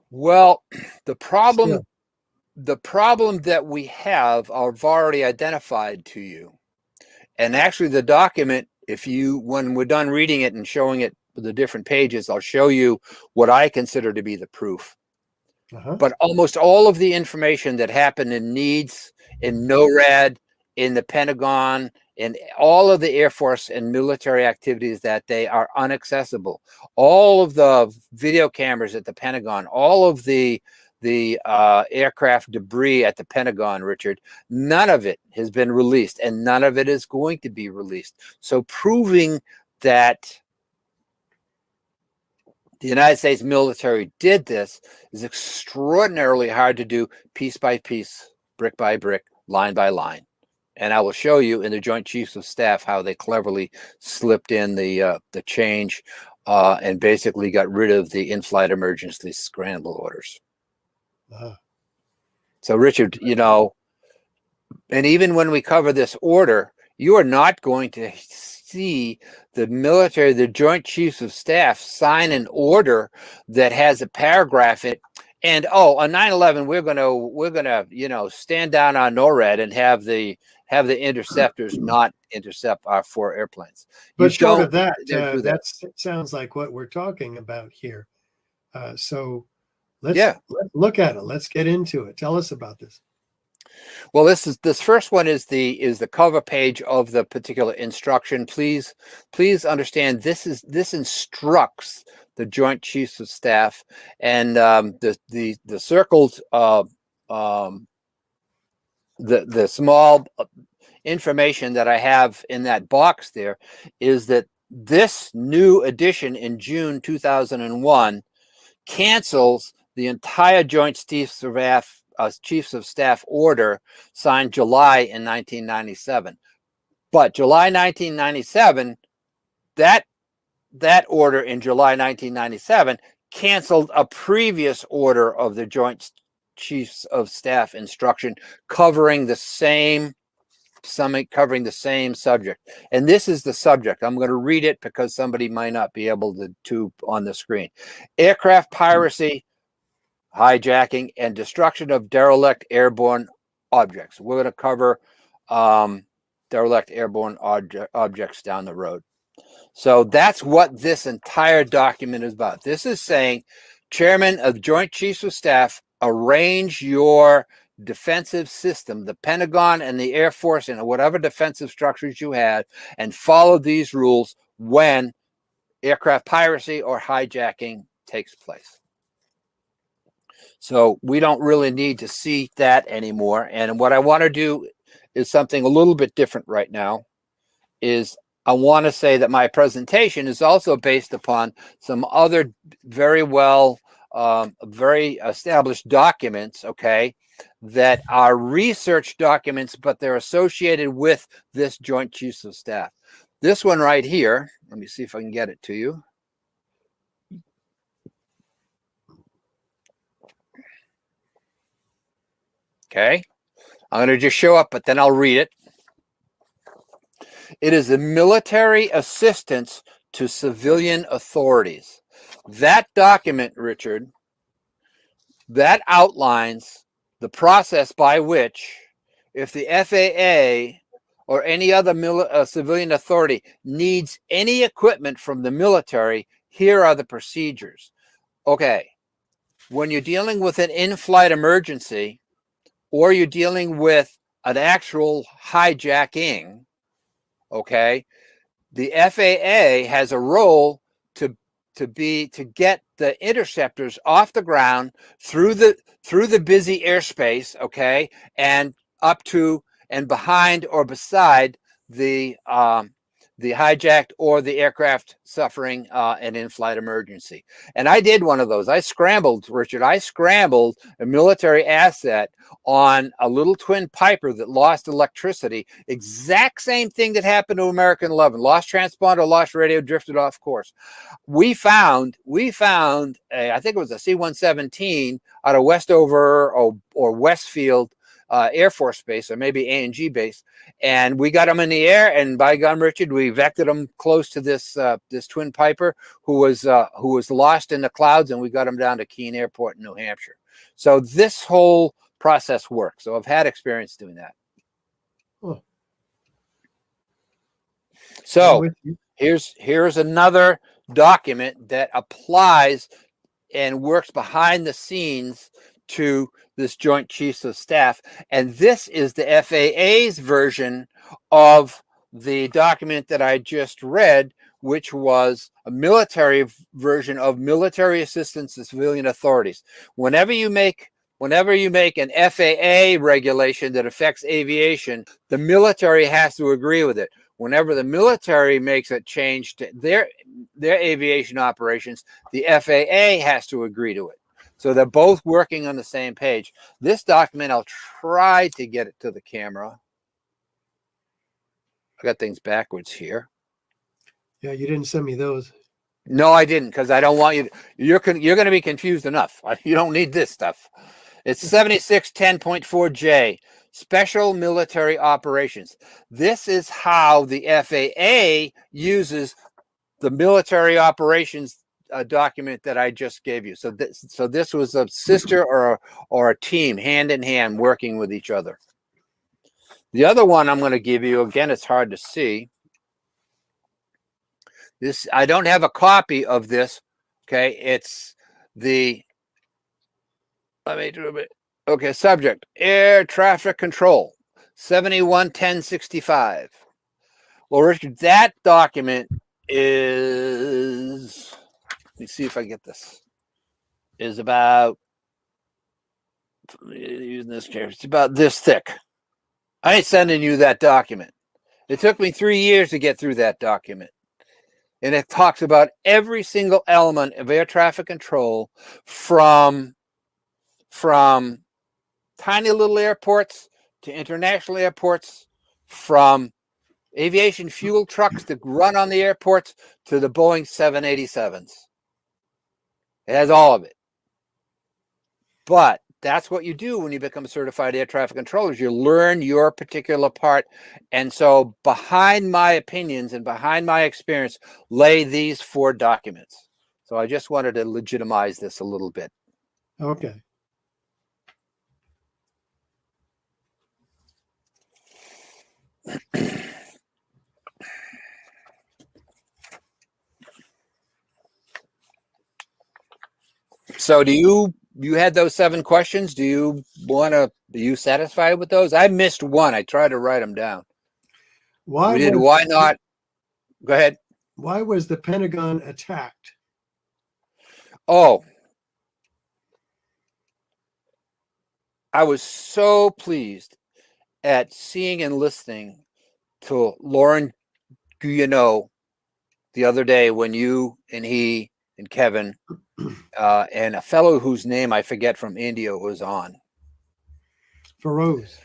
Well, the problem Still. the problem that we have, I've already identified to you. And actually the document, when we're done reading it and showing it the different pages, I'll show you what I consider to be the proof. But almost all of the information that happened in needs, in NORAD, in the Pentagon, in all of the Air Force and military activities that day are inaccessible. All of the video cameras at the Pentagon, all of the aircraft debris at the Pentagon, Richard, none of it has been released, and none of it is going to be released. So proving that the United States military did this is extraordinarily hard to do, piece by piece, brick by brick, line by line. And I will show you in the Joint Chiefs of Staff how they cleverly slipped in the change and basically got rid of the in-flight emergency scramble orders. So, Richard, and even when we cover this order, you are not going to see the military, the Joint Chiefs of Staff, sign an order that has a paragraph in it. And on 9/11, we're gonna stand down on NORAD and have the interceptors not intercept our 4 airplanes. But short of that, that sounds like what we're talking about here. So let's look at it. Let's get into it. Tell us about this. Well, this first one is the cover page of the particular instruction. Please understand this instructs the Joint Chiefs of Staff, and the circled the small information that I have in that box there is that this new edition in June 2001 cancels the entire Joint Chiefs of Staff order signed July in 1997. But July 1997, that order in July 1997 canceled a previous order of the Joint Chiefs of Staff instruction covering the same subject. And this is the subject. I'm going to read it because somebody might not be able to on the screen. Aircraft piracy, hijacking, and destruction of derelict airborne objects. We're going to cover derelict airborne objects down the road. So that's what this entire document is about. This is saying, Chairman of the Joint Chiefs of Staff, arrange your defensive system, the Pentagon and the Air Force and whatever defensive structures you had, and follow these rules when aircraft piracy or hijacking takes place. So we don't really need to see that anymore. And what I want to do is something a little bit different right now. Is I want to say that my presentation is also based upon some other very established documents, okay, that are research documents, but they're associated with this Joint Chiefs of Staff. This one right here, let me see if I can get it to you. Okay, I'm going to just show up, but then I'll read it. It is the military assistance to civilian authorities. That document, Richard, that outlines the process by which, if the FAA or any other civilian authority needs any equipment from the military, here are the procedures. Okay, when you're dealing with an in-flight emergency, or you're dealing with an actual hijacking, okay, the FAA has a role to get the interceptors off the ground through the busy airspace, okay, and up to and behind or beside the the hijacked or the aircraft suffering an in-flight emergency. And I did one of those. I scrambled, Richard. I scrambled a military asset on a little twin Piper that lost electricity. Exact same thing that happened to American 11. Lost transponder, lost radio, drifted off course. We found I think it was a C-117 out of Westover or Westfield Air Force Base, or maybe A&G base, and we got them in the air. And by gum, Richard, we vectored them close to this twin Piper who was lost in the clouds, and we got them down to Keene Airport in New Hampshire. So this whole process works. So I've had experience doing that. Oh. So here's another document that applies and works behind the scenes to this Joint Chiefs of Staff. And this is the FAA's version of the document that I just read, which was a military version of military assistance to civilian authorities. Whenever you make an FAA regulation that affects aviation, the military has to agree with it. Whenever the military makes a change to their aviation operations, the FAA has to agree to it. So they're both working on the same page. This document, I'll try to get it to the camera. I got things backwards here. Yeah, you didn't send me those. No, I didn't, because I don't want you. You're going to be confused enough. You don't need this stuff. It's 7610.4J, Special Military Operations. This is how the FAA uses the military operations document that I just gave you. So this was a sister or a team, hand in hand, working with each other. The other one I'm going to give you, again, it's hard to see. This, I don't have a copy of this. Okay, it's the, let me do a bit. Okay, subject, air traffic control, 711065. Well, Richard, that document is, let me see if I get this, is about, using this camera, it's about this thick. I ain't sending you that document. It took me 3 years to get through that document. And it talks about every single element of air traffic control from tiny little airports to international airports, from aviation fuel trucks to run on the airports to the Boeing 787s. It has all of it. But that's what you do when you become a certified air traffic controller. You learn your particular part. And so behind my opinions and behind my experience lay these 4 documents. So I just wanted to legitimize this a little bit. Okay. So you had those 7 questions. Are you satisfied with those? I missed one. I tried to write them down. Why not? Go ahead. Why was the Pentagon attacked? Oh, I was so pleased at seeing and listening to Lauren Guyano the other day when you and he and Kevin and a fellow whose name I forget from India was on. Feroz.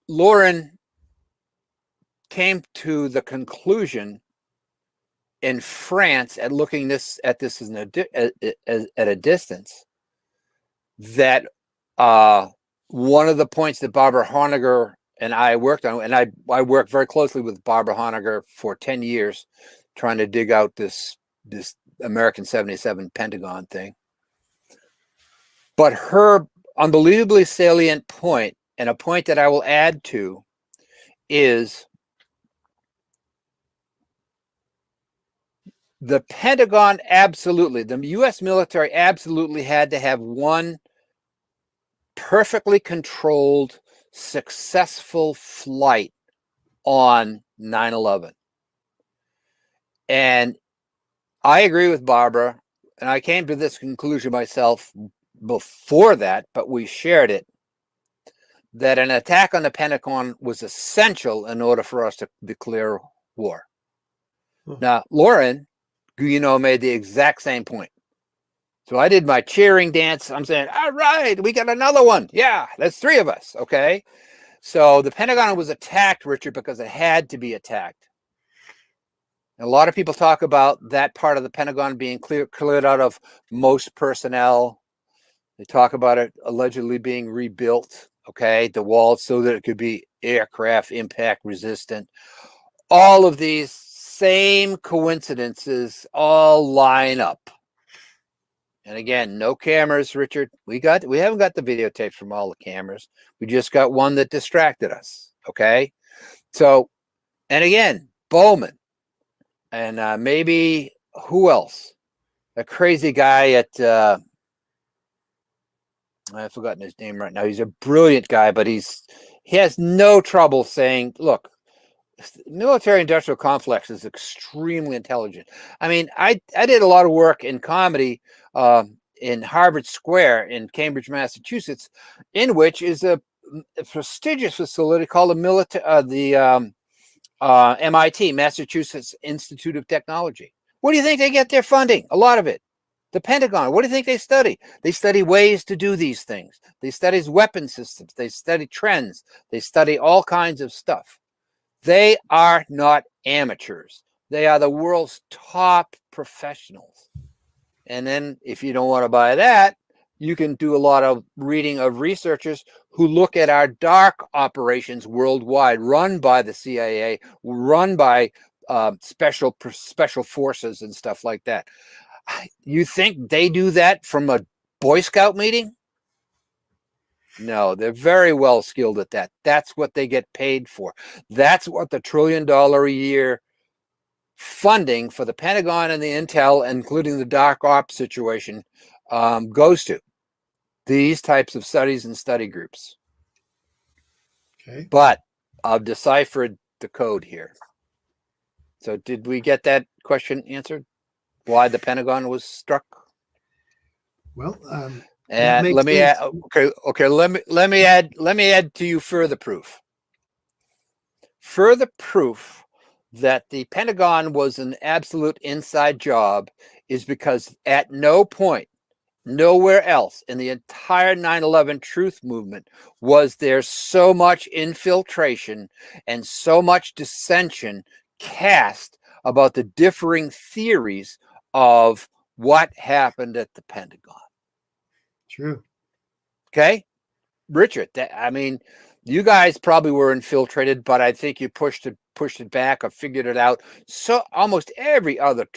Lauren came to the conclusion in France at looking at this as at a distance that one of the points that Barbara Honegger and I worked on, and I worked very closely with Barbara Honegger for 10 years trying to dig out this American 77 Pentagon thing. But her unbelievably salient point, and a point that I will add to, is the Pentagon absolutely, the U.S. military absolutely had to have one perfectly controlled, successful flight on 9/11. And I agree with Barbara, and I came to this conclusion myself before that, but we shared it, that an attack on the Pentagon was essential in order for us to declare war. Hmm. Now, Lauren, made the exact same point. So I did my cheering dance. I'm saying, all right, we got another one. Yeah, that's 3 of us. Okay. So the Pentagon was attacked, Richard, because it had to be attacked. And a lot of people talk about that part of the Pentagon being cleared out of most personnel. They talk about it allegedly being rebuilt, okay, the walls so that it could be aircraft impact resistant. All of these same coincidences all line up. And again, no cameras, Richard. We haven't got the videotapes from all the cameras. We just got one that distracted us, okay? So, and again, Bowman, and maybe who else? A crazy guy at I've forgotten his name right now. He's a brilliant guy, but he has no trouble saying, look, military industrial complex is extremely intelligent. I mean, I did a lot of work in comedy in Harvard Square in Cambridge, Massachusetts, in which is a prestigious facility called the MIT, Massachusetts Institute of Technology. What do you think they get their funding? A lot of it. The Pentagon, what do you think they study? They study ways to do these things. They study weapon systems. They study trends. They study all kinds of stuff. They are not amateurs. They are the world's top professionals. And then if you don't want to buy that, you can do a lot of reading of researchers who look at our dark operations worldwide, run by the CIA, run by special forces and stuff like that. You think they do that from a Boy Scout meeting? No, they're very well skilled at that. That's what they get paid for. That's what the $1 trillion a year funding for the Pentagon and the Intel, including the dark ops situation, goes to. These types of studies and study groups. Okay. But I've deciphered the code here. So did we get that question answered? Why the Pentagon was struck? Well, and let me add, okay. Let me add to you further proof. Further proof that the Pentagon was an absolute inside job is because at no point, nowhere else in the entire 9/11 truth movement was there so much infiltration and so much dissension cast about the differing theories of what happened at the Pentagon. True. Okay, Richard, I mean, you guys probably were infiltrated, but I think you pushed it back or figured it out. So almost every other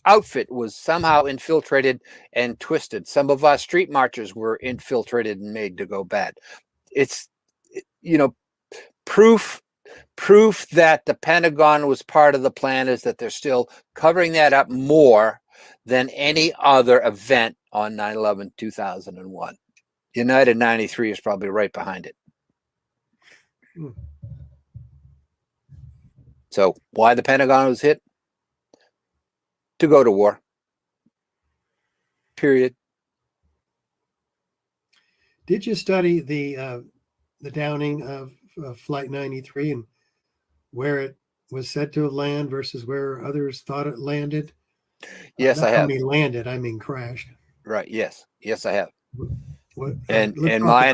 outfit was somehow infiltrated and twisted. Some of our street marchers were infiltrated and made to go bad. It's, proof that the Pentagon was part of the plan is that they're still covering that up more than any other event on 9/11/2001. United 93 is probably right behind it. So why the Pentagon was hit? To go to war. Period. Did you study the downing of Flight 93 and where it was said to have landed versus where others thought it landed? Yes, I have. I mean landed, I mean crashed. Right. Yes, I have. What, and my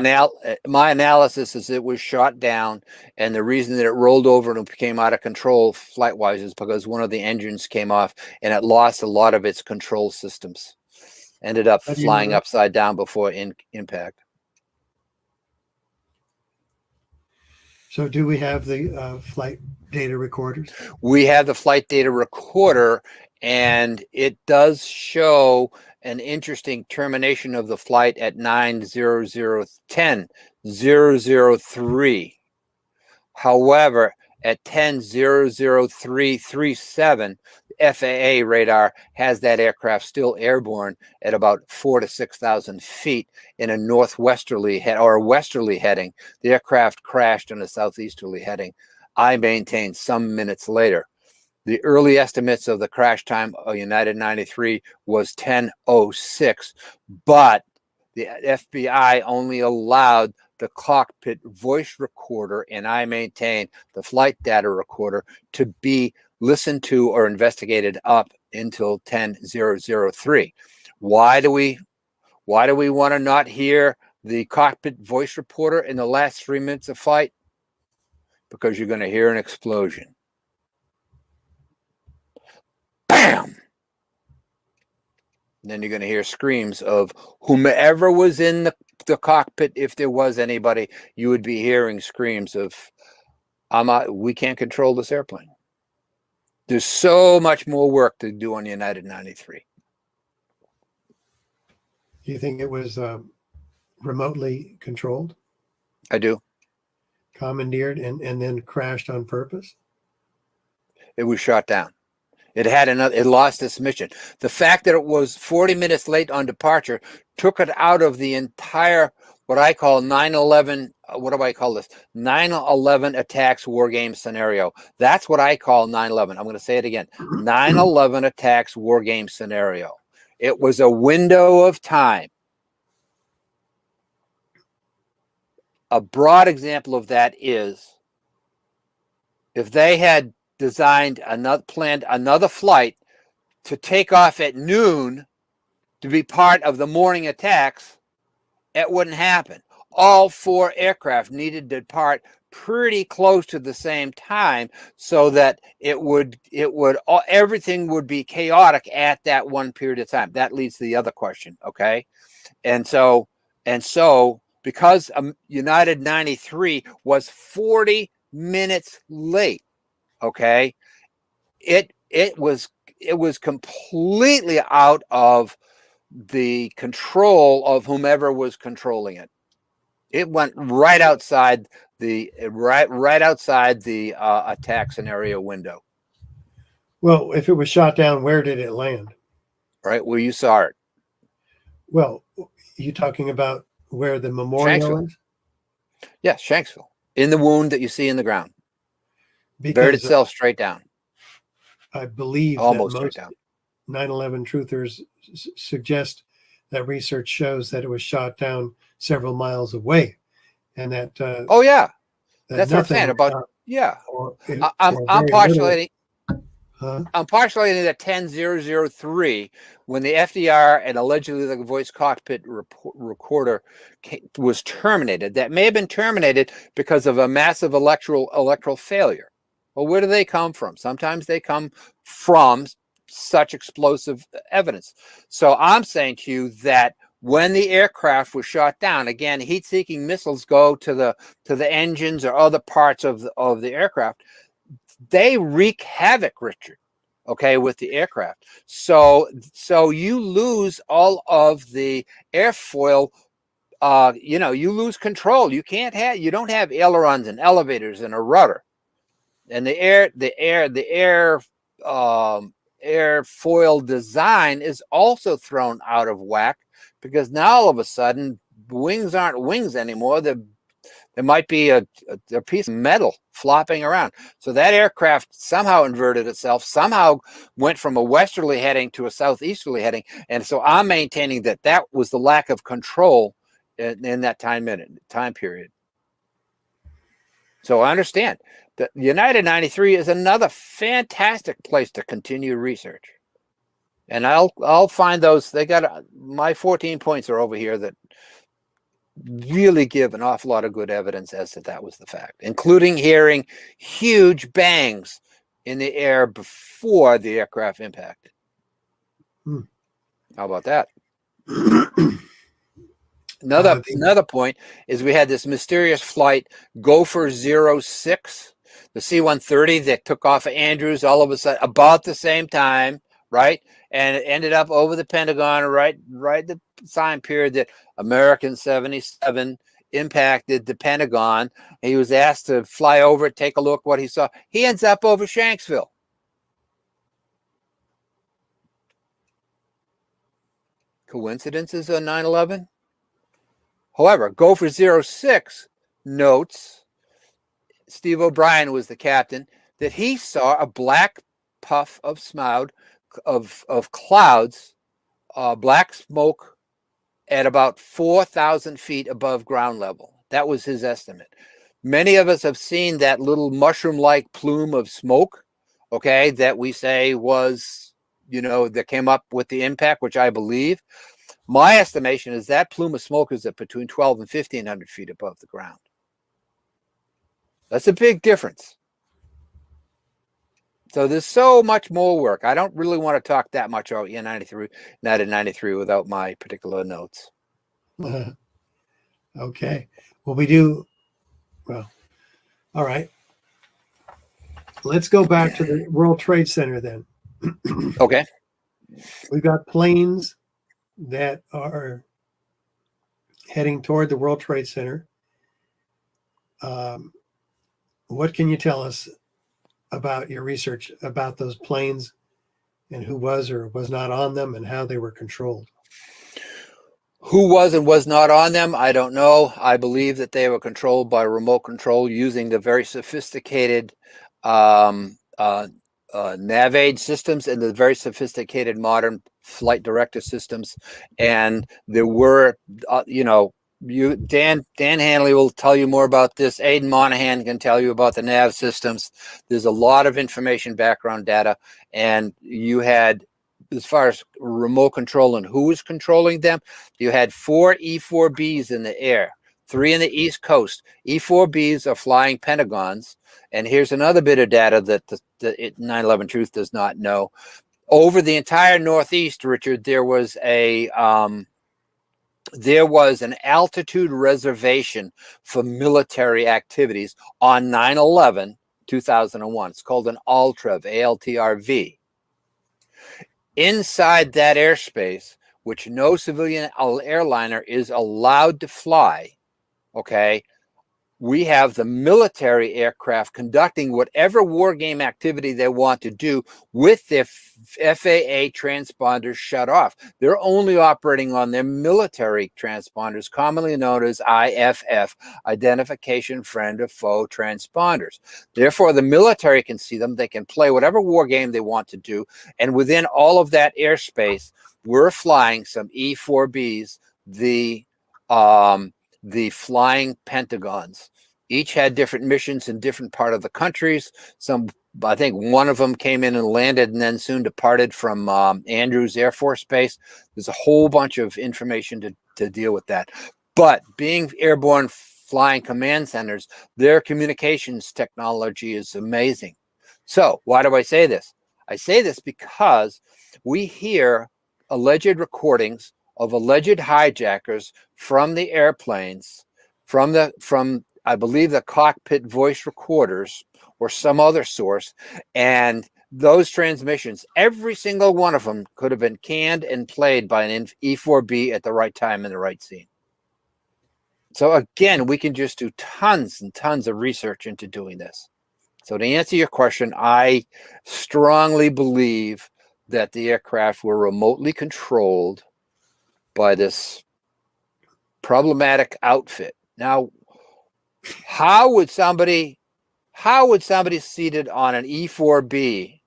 analysis is it was shot down, and the reason that it rolled over and became out of control flight wise is because one of the engines came off and it lost a lot of its control systems. Ended up flying upside down before impact. So do we have the flight data recorders? We have the flight data recorder, and it does show an interesting termination of the flight at 9:00:10:003. However, at 10:003:37, FAA radar has that aircraft still airborne at about 4,000 to 6,000 feet in a northwesterly or a westerly heading. The aircraft crashed in a southeasterly heading. I maintain some minutes later. The early estimates of the crash time of United 93 was 10:06, but the FBI only allowed the cockpit voice recorder, and I maintain the flight data recorder, to be listened to or investigated up until 10:003. Why do we want to not hear the cockpit voice reporter in the last 3 minutes of flight? Because you're going to hear an explosion. Bam! And then you're going to hear screams of whomever was in the cockpit. If there was anybody, you would be hearing screams of, we can't control this airplane. There's so much more work to do on United 93. Do you think it was remotely controlled? I do. Commandeered and then crashed on purpose? It was shot down. It lost its mission. The fact that it was 40 minutes late on departure took it out of the entire, what I call 9/11, what do I call this? 9/11 attacks war game scenario. That's what I call 9/11. I'm going to say it again. 9/11 attacks war game scenario. It was a window of time. A broad example of that is if they had planned another flight to take off at noon to be part of the morning attacks, it wouldn't happen. All 4 aircraft needed to depart pretty close to the same time so that everything would be chaotic at that one period of time. That leads to the other question. Okay. And so because United 93 was 40 minutes late, okay, it was completely out of the control of whomever was controlling it. It went right outside the attack scenario window. Well, if it was shot down, where did it land? Right where you saw it. Well, you talking about where the memorial is? Yes, Shanksville, in the wound that you see in the ground. Because Buried itself straight down. I believe Almost that most straight down. 9/11 truthers suggest that research shows that it was shot down several miles away, and that Oh yeah, that that's what I'm saying about. Yeah, I'm postulating. I'm postulating that 10:003 when the FDR and allegedly the voice cockpit recorder was terminated. That may have been terminated because of a massive electoral failure. Well, where do they come from? Sometimes they come from such explosive evidence. So I'm saying to you that when the aircraft was shot down, again, heat-seeking missiles go to the engines or other parts of the aircraft. They wreak havoc, Richard, okay, with the aircraft. So you lose all of the airfoil. You lose control. You don't have ailerons and elevators and a rudder. And the airfoil design is also thrown out of whack because now all of a sudden wings aren't wings anymore. There might be a piece of metal flopping around. So that aircraft somehow inverted itself, somehow went from a westerly heading to a southeasterly heading. And so I'm maintaining that was the lack of control in that time period. So I understand that United 93 is another fantastic place to continue research. And I'll find those. They got my 14 points are over here that really give an awful lot of good evidence as to that was the fact, including hearing huge bangs in the air before the aircraft impacted. How about that? Another point is we had this mysterious flight, Gopher 06, the C-130 that took off of Andrews all of a sudden about the same time, right? And it ended up over the Pentagon, right the time period that American 77 impacted the Pentagon. He was asked to fly over, take a look what he saw. He ends up over Shanksville. Coincidences on 9/11? However, Gopher 06 notes, Steve O'Brien was the captain, that he saw a black puff of smoke, of clouds, black smoke at about 4,000 feet above ground level. That was his estimate. Many of us have seen that little mushroom-like plume of smoke, okay, that we say was, that came up with the impact, which I believe. My estimation is that plume of smoke is at between 12 and 1,500 feet above the ground. That's a big difference. So there's so much more work. I don't really want to talk that much about United 93 without my particular notes. Okay. Well, all right. Let's go back to the World Trade Center then. Okay. We've got planes that are heading toward the World Trade Center. What can you tell us about your research about those planes and who was or was not on them and how they were controlled? Who was and was not on them, I don't know. I believe that they were controlled by remote control using the very sophisticated NavAid systems and the very sophisticated modern flight director systems. And there were, Dan Hanley will tell you more about this. Aidan Monahan can tell you about the nav systems. There's a lot of information, background data, and you had, as far as remote control and who was controlling them, you had 4 E-4Bs in the air, 3 in the East Coast. E-4Bs are flying Pentagons. And here's another bit of data that the 9/11 Truth does not know. Over the entire Northeast, Richard, there was an altitude reservation for military activities on 9/11, 2001. It's called an ALTRV, A-L-T-R-V. Inside that airspace, which no civilian airliner is allowed to fly, okay, we have the military aircraft conducting whatever war game activity they want to do with their FAA transponders shut off. They're only operating on their military transponders, commonly known as IFF, Identification Friend or Foe transponders. Therefore, the military can see them. They can play whatever war game they want to do. And within all of that airspace, we're flying some E-4Bs, the flying Pentagons. Each had different missions in different part of the countries. I think one of them came in and landed and then soon departed from Andrews Air Force Base. There's a whole bunch of information to deal with that. But being airborne flying command centers, their communications technology is amazing. So why do I say this? I say this because we hear alleged recordings of alleged hijackers from the airplanes, from I believe the cockpit voice recorders or some other source, and those transmissions, every single one of them could have been canned and played by an E-4B at the right time in the right scene. So again, we can just do tons and tons of research into doing this. So to answer your question, I strongly believe that the aircraft were remotely controlled by this problematic outfit. Now, how would somebody seated on an E-4B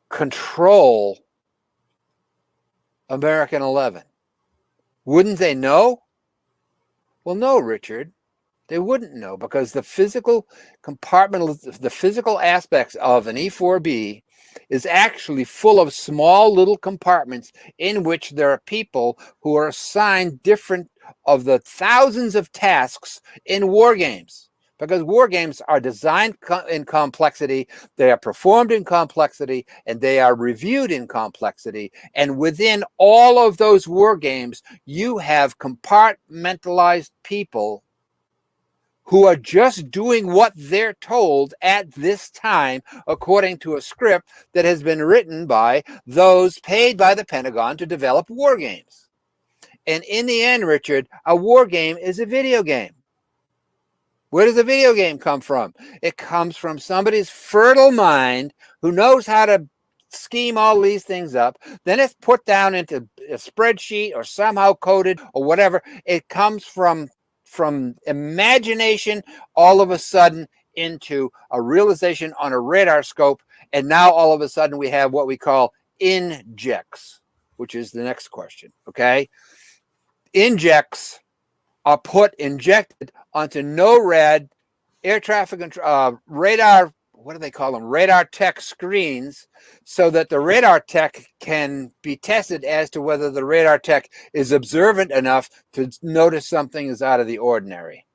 control American 11? Wouldn't they know? Well, no, Richard. They wouldn't know, because the physical the physical aspects of an E-4B is actually full of small little compartments in which there are people who are assigned different of the thousands of tasks in war games, because war games are designed in complexity, they are performed in complexity, and they are reviewed in complexity. And within all of those war games, you have compartmentalized people who are just doing what they're told at this time, according to a script that has been written by those paid by the Pentagon to develop war games. And in the end, Richard, a war game is a video game. Where does a video game come from? It comes from somebody's fertile mind who knows how to scheme all these things up. Then it's put down into a spreadsheet or somehow coded or whatever. It comes from imagination all of a sudden into a realization on a radar scope. And now all of a sudden we have what we call injects, which is the next question. Okay. Injects are injected onto NORAD air traffic radar, what do they call them? Radar tech screens, so that the radar tech can be tested as to whether the radar tech is observant enough to notice something is out of the ordinary.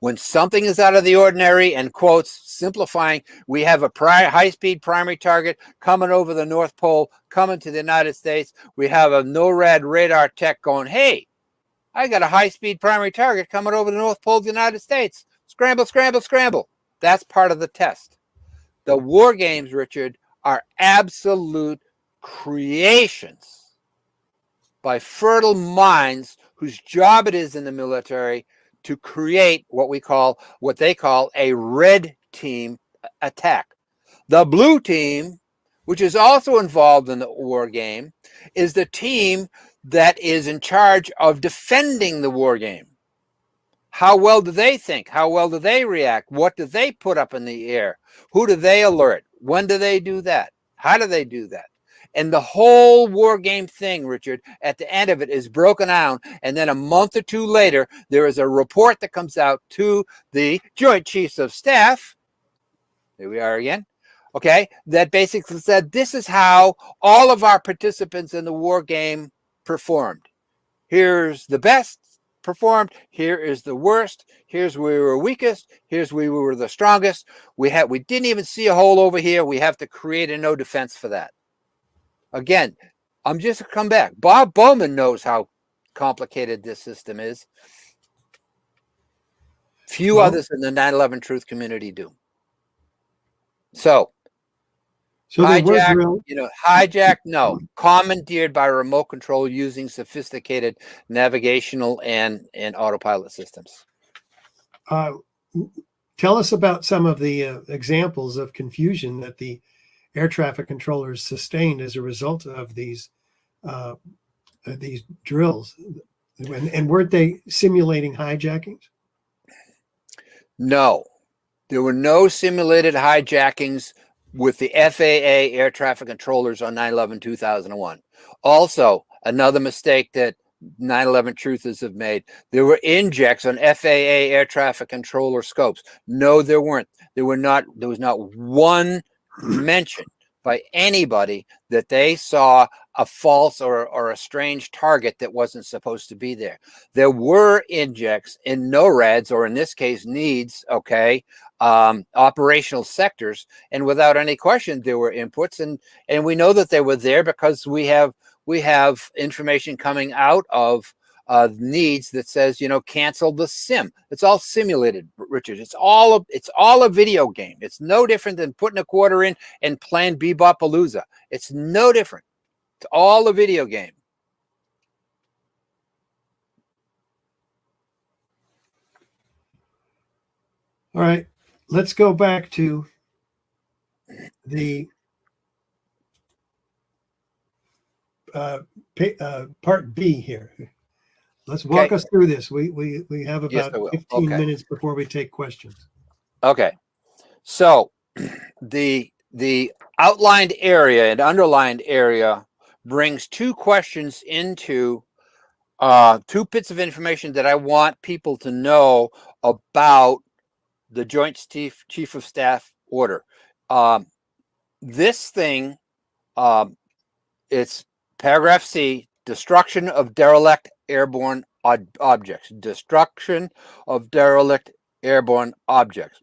When something is out of the ordinary, and quotes, simplifying, we have a high-speed primary target coming over the North Pole, coming to the United States. We have a NORAD radar tech going, hey, I got a high-speed primary target coming over the North Pole of the United States. Scramble, scramble, scramble. That's part of the test. The war games, Richard, are absolute creations by fertile minds whose job it is in the military to create what they call a red team attack. The blue team, which is also involved in the war game, is the team that is in charge of defending the war game. How well do they think? How well do they react? What do they put up in the air? Who do they alert? When do they do that? How do they do that? And the whole war game thing, Richard, at the end of it is broken down. And then a month or two later, there is a report that comes out to the Joint Chiefs of Staff. Here we are again. Okay. That basically said, this is how all of our participants in the war game performed. Here's the best performed. Here is the worst. Here's where we were weakest. Here's where we were the strongest. We didn't even see a hole over here. We have to create a no defense for that. Again, I'm just come back. Bob Bowman knows how complicated this system is. Few others in the 9/11 truth community do. So hijacked, no. Commandeered by remote control using sophisticated navigational and autopilot systems. Tell us about some of the examples of confusion that the air traffic controllers sustained as a result of these drills. And weren't they simulating hijackings? No, there were no simulated hijackings with the FAA air traffic controllers on 9/11/2001. Also, another mistake that 9/11 truthers have made. There were injects on FAA air traffic controller scopes. No, there weren't. There was not one mention by anybody that they saw a false or a strange target that wasn't supposed to be there. There were injects in NORADs, or in this case, needs, operational sectors, and without any question, there were inputs, and we know that they were there because we have information coming out of needs that says, cancel the sim. It's all simulated, Richard. It's all a video game. It's no different than putting a quarter in and playing Bebop-Palooza. It's no different. It's all a video game. All right, let's go back to the part B here. Let's walk us through this. We have about 15 minutes before we take questions. Okay. So the outlined area and underlined area brings two questions into two bits of information that I want people to know about the Joint Chief of Staff order. This thing, it's paragraph C, destruction of derelict airborne objects. Destruction of derelict airborne objects.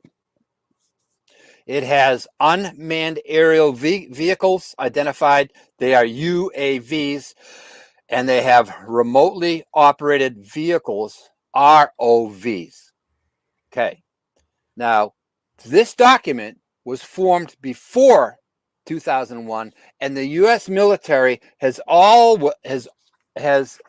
It has unmanned aerial vehicles identified. They are UAVs, and they have remotely operated vehicles, ROVs. Okay. Now, this document was formed before 2001, and the U.S. military has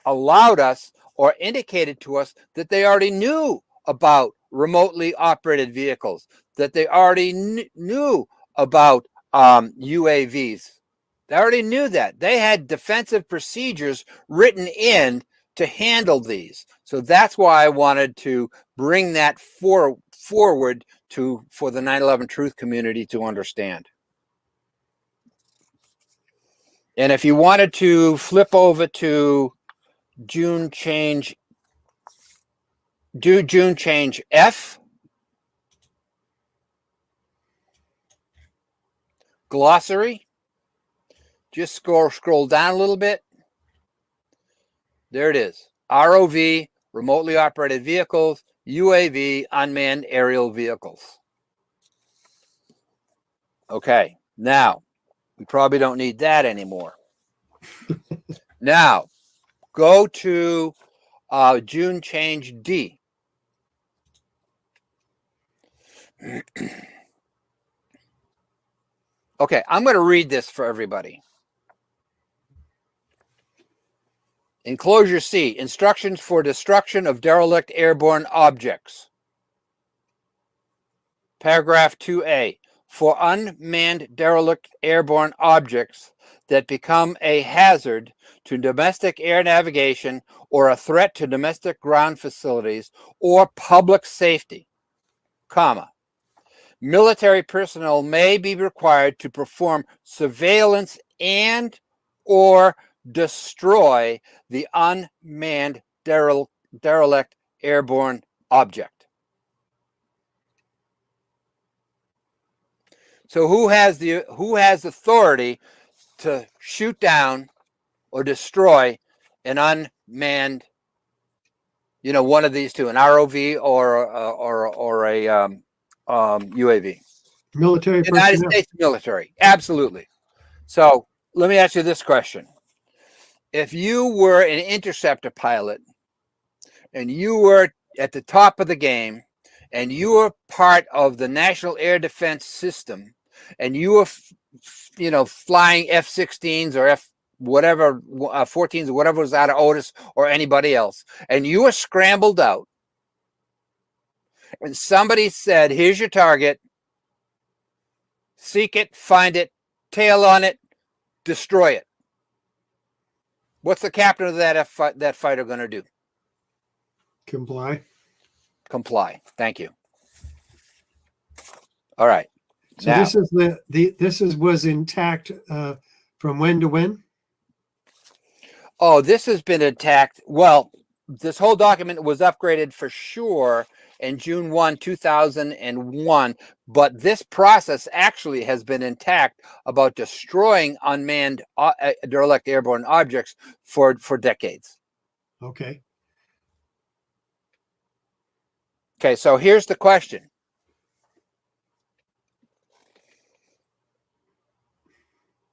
allowed us or indicated to us that they already knew about remotely operated vehicles, that they already knew about UAVs. They already knew that. They had defensive procedures written in to handle these. So that's why I wanted to bring that forward for the 9/11 truth community to understand. And if you wanted to flip over to June change do June change F, glossary, just scroll down a little bit. There it is. ROV, remotely operated vehicles, UAV, unmanned aerial vehicles. Okay, now, we probably don't need that anymore. Now, go to June change D. Okay, I'm going to read this for everybody. Enclosure C, instructions for destruction of derelict airborne objects. Paragraph 2A, for unmanned derelict airborne objects that become a hazard to domestic air navigation or a threat to domestic ground facilities or public safety, comma, military personnel may be required to perform surveillance and or destroy the unmanned derelict airborne object. So who has authority to shoot down or destroy an unmanned, one of these two, an ROV or a UAV? Military United personnel. States military, absolutely. So let me ask you this question. If you were an interceptor pilot and you were at the top of the game and you were part of the National Air Defense System and you were, flying F-16s or whatever, 14s or whatever was out of Otis or anybody else, and you were scrambled out and somebody said, here's your target, seek it, find it, tail on it, destroy it. What's the captain of that fighter going to do? Comply. Comply. Thank you. All right. So now, this was intact from when to when? Oh, this has been intact. Well, this whole document was upgraded for sure in June 1, 2001, but this process actually has been intact about destroying unmanned derelict airborne objects for decades. Okay. Okay, so here's the question.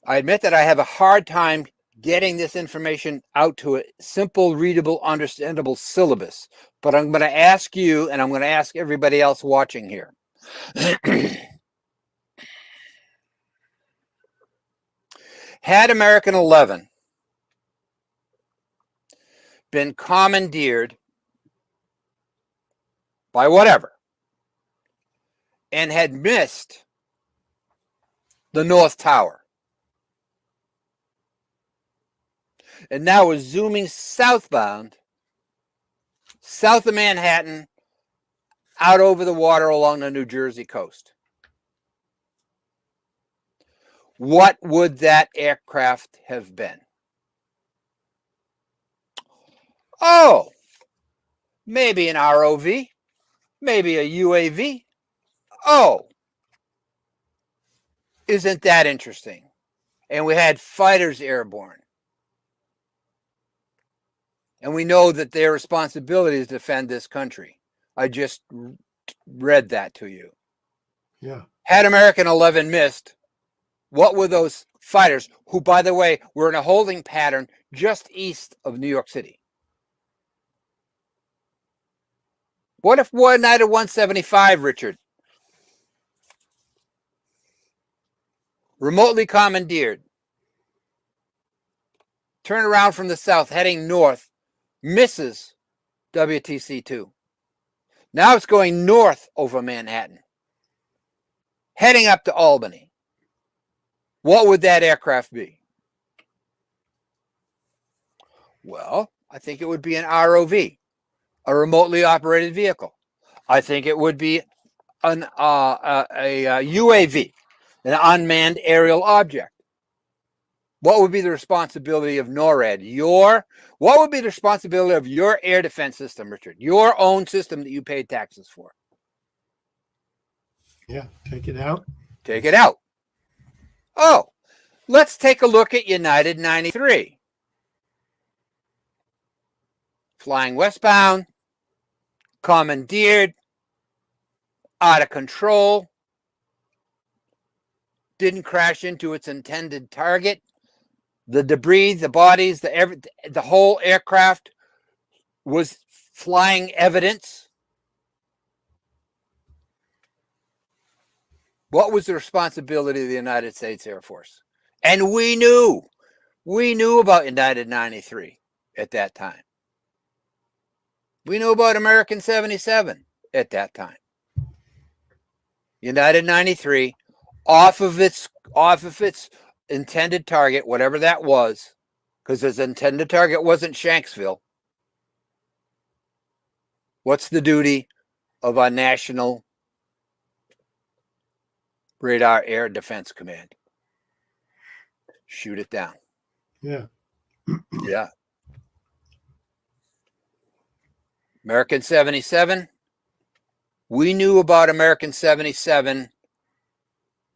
I admit that I have a hard time getting this information out to a simple, readable, understandable syllabus. But I'm going to ask you, and I'm going to ask everybody else watching here. Had American 11 been commandeered by whatever and had missed the North Tower, and now is zooming southbound, south of Manhattan, out over the water along the New Jersey coast, what would that aircraft have been? Oh, maybe an ROV, maybe a UAV. Oh, isn't that interesting? And we had fighters airborne. And we know that their responsibility is to defend this country. I just read that to you. Yeah. Had American 11 missed, what were those fighters, who, by the way, were in a holding pattern just east of New York City? What if one night at 175, Richard, remotely commandeered, turn around from the south, heading north, misses WTC-2. Now it's going north over Manhattan, heading up to Albany. What would that aircraft be? Well, I think it would be an ROV, a remotely operated vehicle. I think it would be a UAV, an unmanned aerial object. What would be the responsibility of NORAD? What would be the responsibility of your air defense system, Richard? Your own system that you paid taxes for. Yeah, take it out. Take it out. Oh, let's take a look at United 93. Flying westbound, commandeered, out of control, didn't crash into its intended target. The debris, the bodies, the whole aircraft was flying evidence. What was the responsibility of the United States Air Force? And we knew about United 93 at that time. We knew about American 77 at that time. United 93, off of its intended target, whatever that was, because its intended target wasn't Shanksville. What's the duty of our National Radar Air Defense Command? Shoot it down. Yeah. Yeah. American 77. We knew about American 77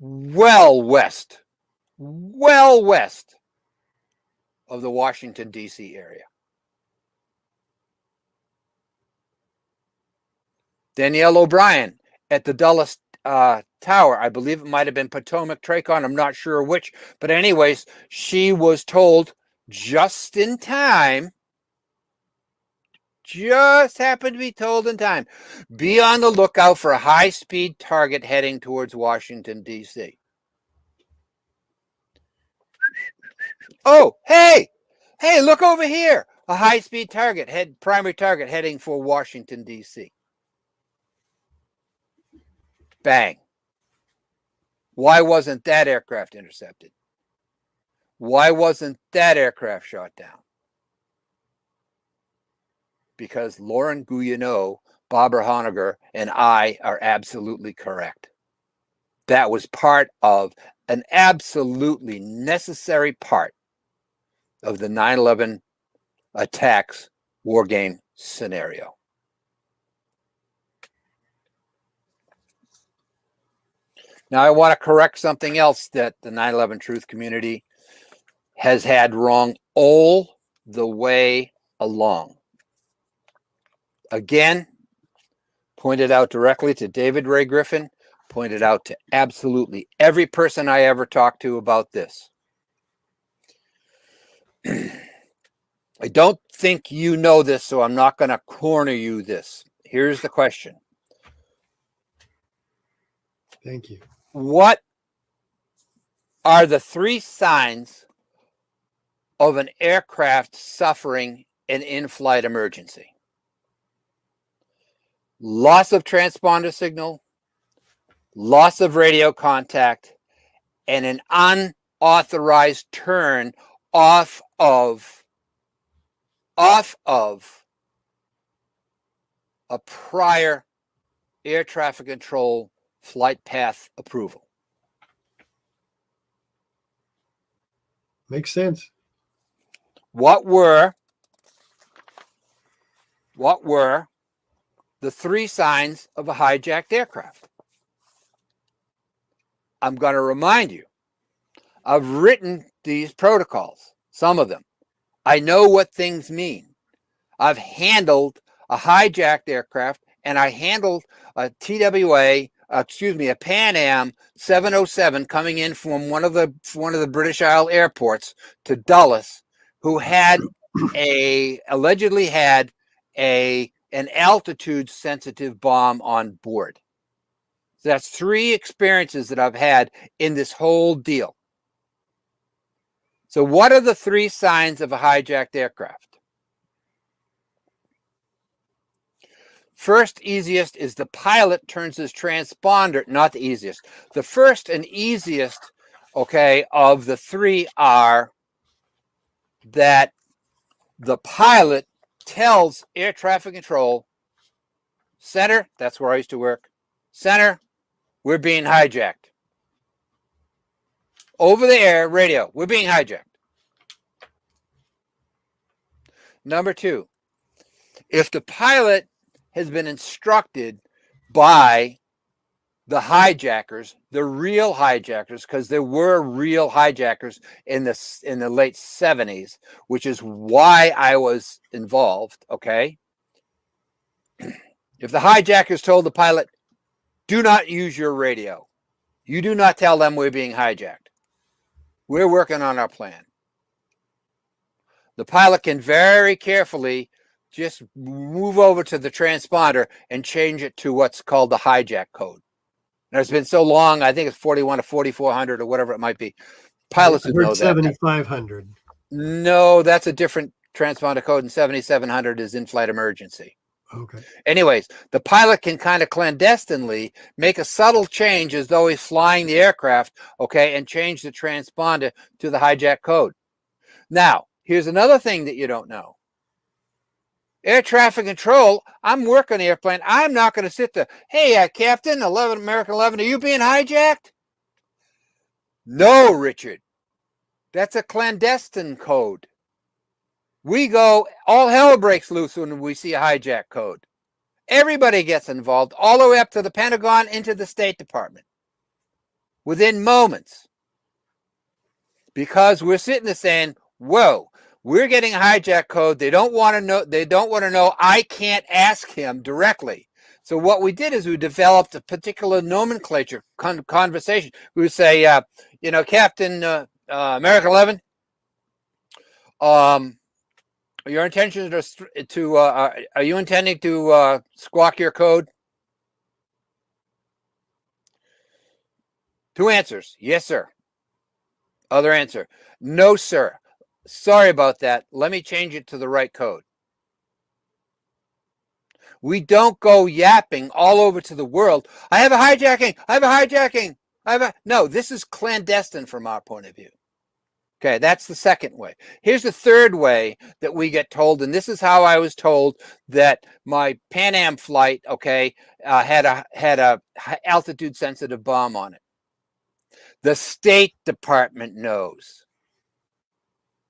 well west of the Washington, D.C. area. Danielle O'Brien at the Dulles Tower, I believe it might have been Potomac Tracon, I'm not sure which, but anyways, she was told just in time, just happened to be told in time, be on the lookout for a high-speed target heading towards Washington, D.C. Oh, hey, look over here. A high-speed target, primary target heading for Washington, D.C. Bang. Why wasn't that aircraft intercepted? Why wasn't that aircraft shot down? Because Lauren Gouyenot, Barbara Honegger, and I are absolutely correct. That was part of an absolutely necessary part of the 9/11 attacks war game scenario. Now, I want to correct something else that the 9/11 truth community has had wrong all the way along. Again, pointed out directly to David Ray Griffin, pointed out to absolutely every person I ever talked to about this. I don't think you know this, so I'm not going to corner you this. Here's the question. Thank you. What are the 3 signs of an aircraft suffering an in-flight emergency? Loss of transponder signal, loss of radio contact, and an unauthorized turn off of a prior air traffic control flight path approval. Makes sense. What were the 3 signs of a hijacked aircraft? I'm going to remind you, I've written these protocols, some of them. I know what things mean. I've handled a hijacked aircraft, and I handled a a Pan Am 707 coming in from one of the British Isle airports to Dulles, who allegedly had an altitude sensitive bomb on board. So that's 3 experiences that I've had in this whole deal. So what are the 3 signs of a hijacked aircraft? First easiest is the pilot turns his transponder, not the easiest. The first and easiest, of the 3 are that the pilot tells air traffic control, center, that's where I used to work, center, we're being hijacked. Over the air radio, we're being hijacked. Number two, if the pilot has been instructed by the hijackers, the real hijackers, because there were real hijackers in the late 70s, which is why I was involved, okay? If the hijackers told the pilot, do not use your radio, you do not tell them we're being hijacked. We're working on our plan. The pilot can very carefully just move over to the transponder and change it to what's called the hijack code. And it's been so long, I think it's 41 to 4400 or whatever it might be. Pilots would know that. 7500. No, that's a different transponder code, and 7700 is in-flight emergency. Okay. Anyways, the pilot can kind of clandestinely make a subtle change as though he's flying the aircraft, okay, and change the transponder to the hijack code. Now, here's another thing that you don't know. Air traffic control, I'm working the airplane. I'm not going to sit there, hey, Captain, American 11, are you being hijacked? No, Richard. That's a clandestine code. We go, all hell breaks loose when we see a hijack code. Everybody gets involved, all the way up to the Pentagon, into the State Department, within moments. Because we're sitting there saying, whoa, we're getting a hijack code. They don't want to know. They don't want to know. I can't ask him directly. So what we did is we developed a particular nomenclature conversation. We would say, Captain American 11, your intention are you intending to squawk your code? Two answers. Yes, sir. Other answer. No, sir. Sorry about that. Let me change it to the right code. We don't go yapping all over to the world. I have a hijacking. I have a hijacking. No, this is clandestine from our point of view. Okay, that's the second way. Here's the third way that we get told, and this is how I was told that my Pan Am flight, okay, had a altitude sensitive bomb on it. The State Department knows,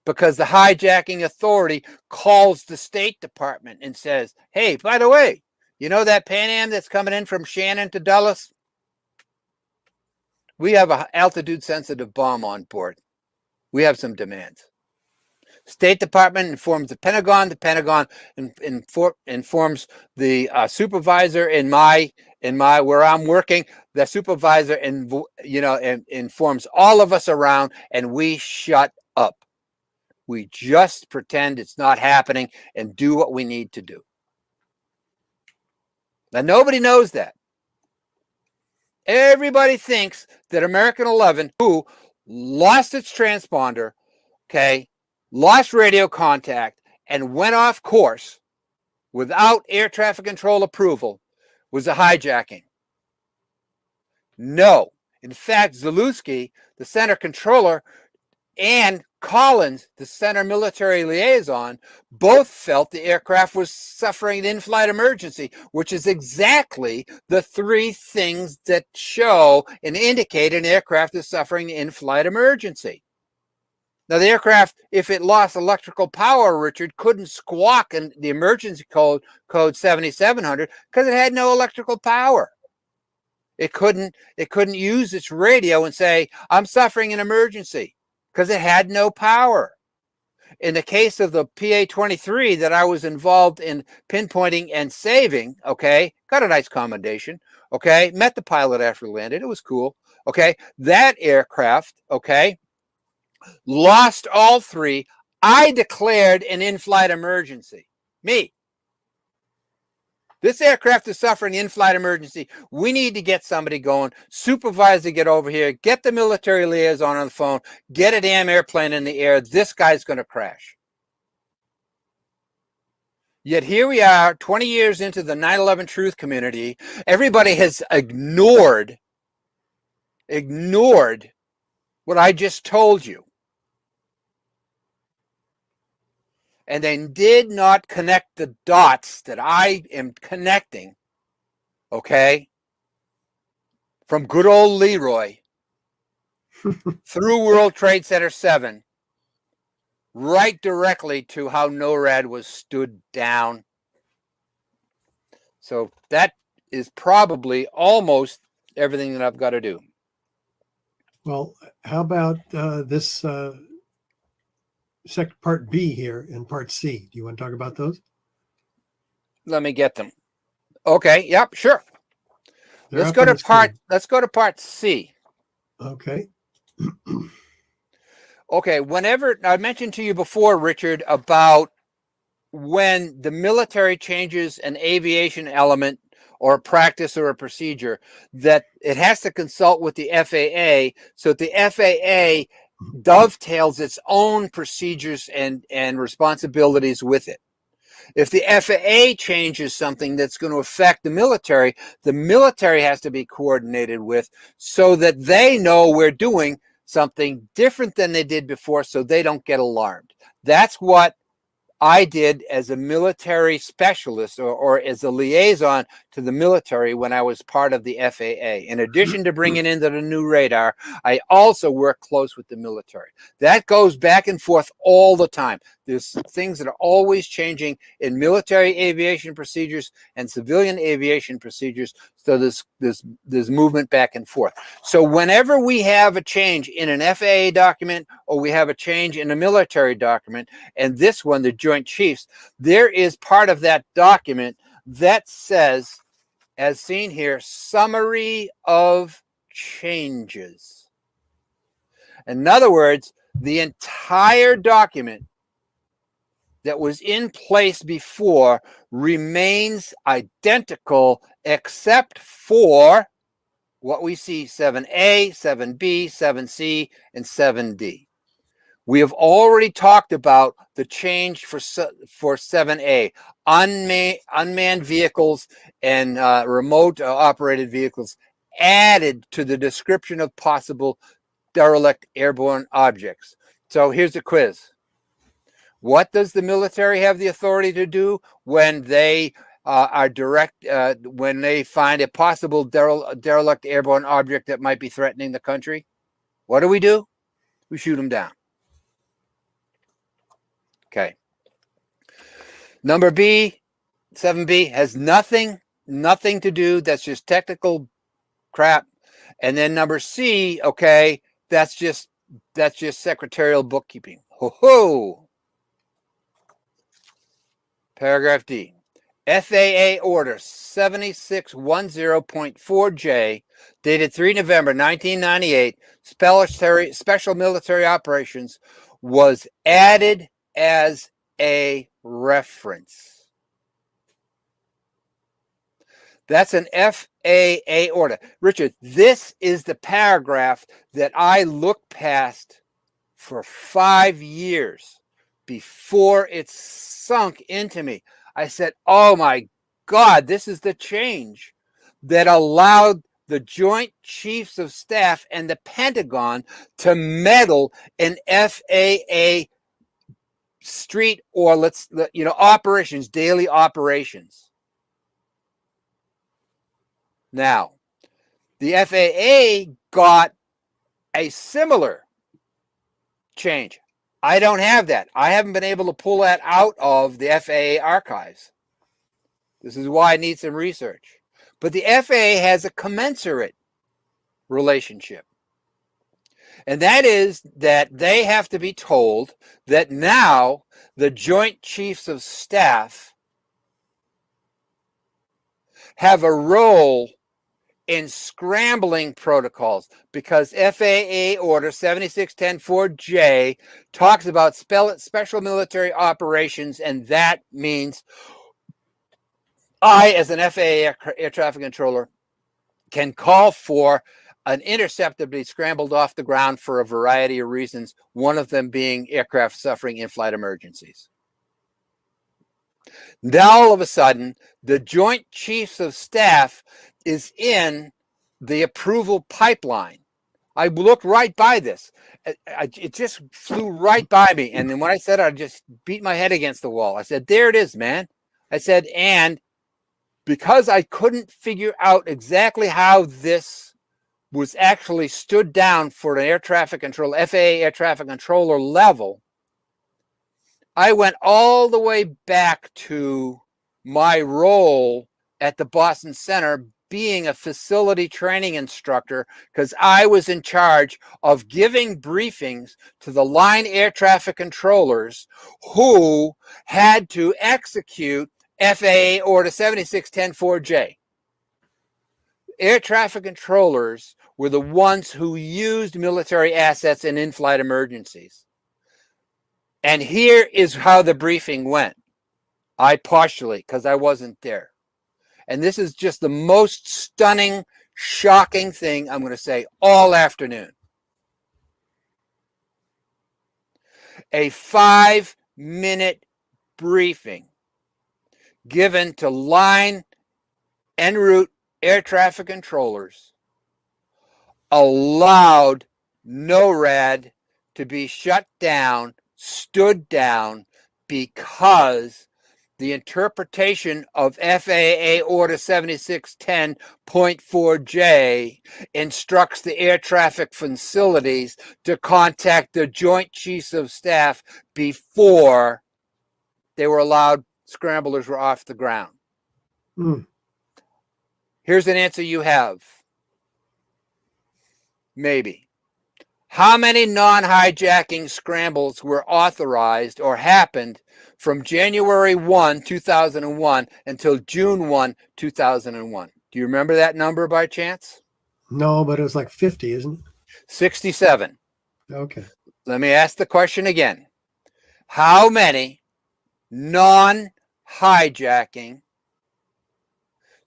because the hijacking authority calls the State Department and says, hey, by the way, you know that Pan Am that's coming in from Shannon to Dulles? We have an altitude sensitive bomb on board. We have some demands. State Department informs the Pentagon. The Pentagon informs the supervisor in my where I'm working. The supervisor informs all of us around, and we shut up. We just pretend it's not happening and do what we need to do. Now nobody knows that. Everybody thinks that American 11, who lost its transponder, okay, lost radio contact, and went off course without air traffic control approval, was a hijacking. No. In fact, Zalewski, the center controller, and Collins, the center military liaison, both felt the aircraft was suffering an in-flight emergency, which is exactly the three things that show and indicate an aircraft is suffering an in-flight emergency. Now, the aircraft, if it lost electrical power, Richard, couldn't squawk in the emergency code 7700 because it had no electrical power. It couldn't use its radio and say, I'm suffering an emergency, because it had no power. In the case of the PA-23 that I was involved in pinpointing and saving, okay, got a nice commendation, okay, met the pilot after we landed, it was cool, okay, that aircraft, okay, lost all three. I declared an in-flight emergency. Me. This aircraft is suffering in-flight emergency. We need to get somebody going. Supervisor, get over here. Get the military liaison on the phone. Get a damn airplane in the air. This guy's going to crash. Yet here we are, 20 years into the 9/11 truth community. Everybody has ignored what I just told you. And they did not connect the dots that I am connecting, okay, from good old Leroy through World Trade Center 7, right directly to how NORAD was stood down. So that is probably almost everything that I've got to do. Well, how about this part B here and part C? Do you want to talk about those? Let me get them. Okay. Yep. Sure. They're Let's up go on to the screen. let's go to part C. Okay. Okay. Whenever I mentioned to you before, Richard, about when the military changes an aviation element or a practice or a procedure, that it has to consult with the FAA, so that the FAA dovetails its own procedures and responsibilities with it. If the FAA changes something that's going to affect the military has to be coordinated with, so that they know we're doing something different than they did before, so they don't get alarmed. That's what I did as a military specialist or as a liaison to the military when I was part of the FAA. In addition to bringing in the new radar, I also work close with the military. That goes back and forth all the time. There's things that are always changing in military aviation procedures and civilian aviation procedures. So there's movement back and forth. So whenever we have a change in an FAA document or we have a change in a military document, and this one, the Joint Chiefs, there is part of that document that says, as seen here, summary of changes. In other words, the entire document that was in place before remains identical, except for what we see: 7A, 7B, 7C, and 7D. We have already talked about the change for 7A, unmanned vehicles and remote operated vehicles added to the description of possible derelict airborne objects. So here's a quiz. What does the military have the authority to do when they when they find a possible derelict airborne object that might be threatening the country? What do? We shoot them down. Okay. Number B, 7B, has nothing to do. That's just technical crap. And then number C, okay, that's just secretarial bookkeeping. Ho ho. Paragraph D. FAA Order 7610.4J, dated 3 November 1998, Special Military Operations, was added as a reference. That's an FAA order. Richard, this is the paragraph that I looked past for 5 years before it sunk into me. I said, oh my God, this is the change that allowed the Joint Chiefs of Staff and the Pentagon to meddle in FAA street or operations, daily operations. Now, the FAA got a similar change. I don't have that. I haven't been able to pull that out of the FAA archives. This is why I need some research. But the FAA has a commensurate relationship. And that is that they have to be told that now the Joint Chiefs of Staff have a role in scrambling protocols, because FAA Order 7610.4J talks about special military operations, and that means I, as an FAA air traffic controller, can call for an intercept to be scrambled off the ground for a variety of reasons, one of them being aircraft suffering in-flight emergencies. Now, all of a sudden, the Joint Chiefs of Staff is in the approval pipeline. I looked right by this. It just flew right by me. And then when I said, I just beat my head against the wall. I said, there it is, man. I said, and because I couldn't figure out exactly how this was actually stood down for an air traffic control, FAA air traffic controller level, I went all the way back to my role at the Boston Center being a facility training instructor, because I was in charge of giving briefings to the line air traffic controllers who had to execute FAA Order 7610-4J. Air traffic controllers were the ones who used military assets in in-flight emergencies. And here is how the briefing went. I postulate, because I wasn't there. And this is just the most stunning, shocking thing I'm going to say all afternoon. A 5-minute briefing given to line en route air traffic controllers allowed NORAD to be shut down, stood down, because the interpretation of FAA Order 7610.4J instructs the air traffic facilities to contact the Joint Chiefs of Staff before they were allowed, scramblers were off the ground. Here's an answer you have. Maybe. How many non-hijacking scrambles were authorized or happened from January 1, 2001 until June 1, 2001? Do you remember that number by chance? No, but it was like 50, isn't it? 67. Okay. Let me ask the question again. How many non-hijacking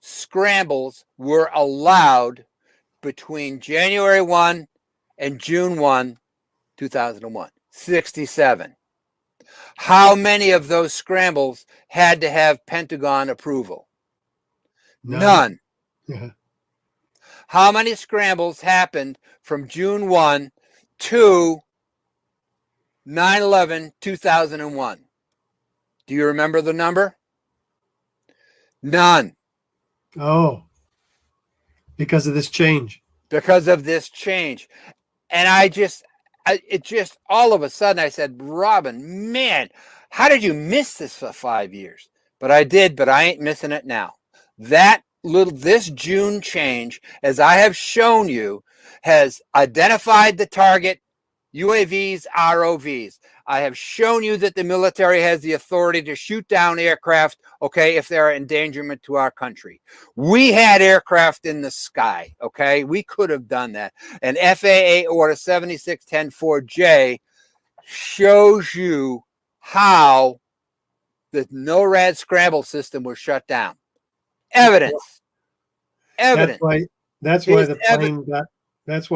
scrambles were allowed between January 1 and June 1, 2001? 67. How many of those scrambles had to have Pentagon approval? None. Yeah. How many scrambles happened from June 1 to 9/11/2001? Do you remember the number? None. Oh, because of this change. Because of this change. And it just all of a sudden I said, Robin, man, how did you miss this for 5 years? But I did, but I ain't missing it now. This June change, as I have shown you, has identified the target, UAVs, ROVs. I have shown you that the military has the authority to shoot down aircraft, okay, if they're an endangerment to our country. We had aircraft in the sky, okay? We could have done that. And FAA Order 7610-4J shows you how the NORAD scramble system was shut down. Evidence. That's why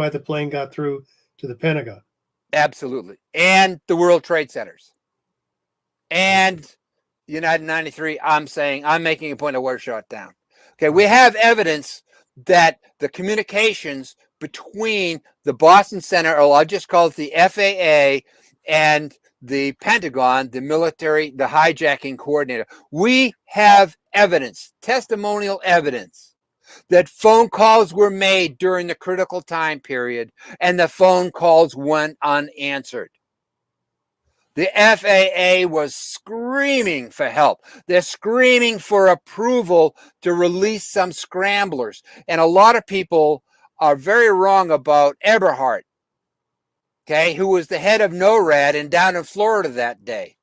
the plane got through to the Pentagon. Absolutely. And the World Trade Centers. And United 93, I'm making a point of were shut down. Okay, we have evidence that the communications between the Boston Center, or I'll just call it the FAA, and the Pentagon, the military, the hijacking coordinator, we have evidence, testimonial evidence, that phone calls were made during the critical time period and the phone calls went unanswered. The FAA was screaming for help. They're screaming for approval to release some scramblers. And a lot of people are very wrong about Eberhart, okay, who was the head of NORAD and down in Florida that day.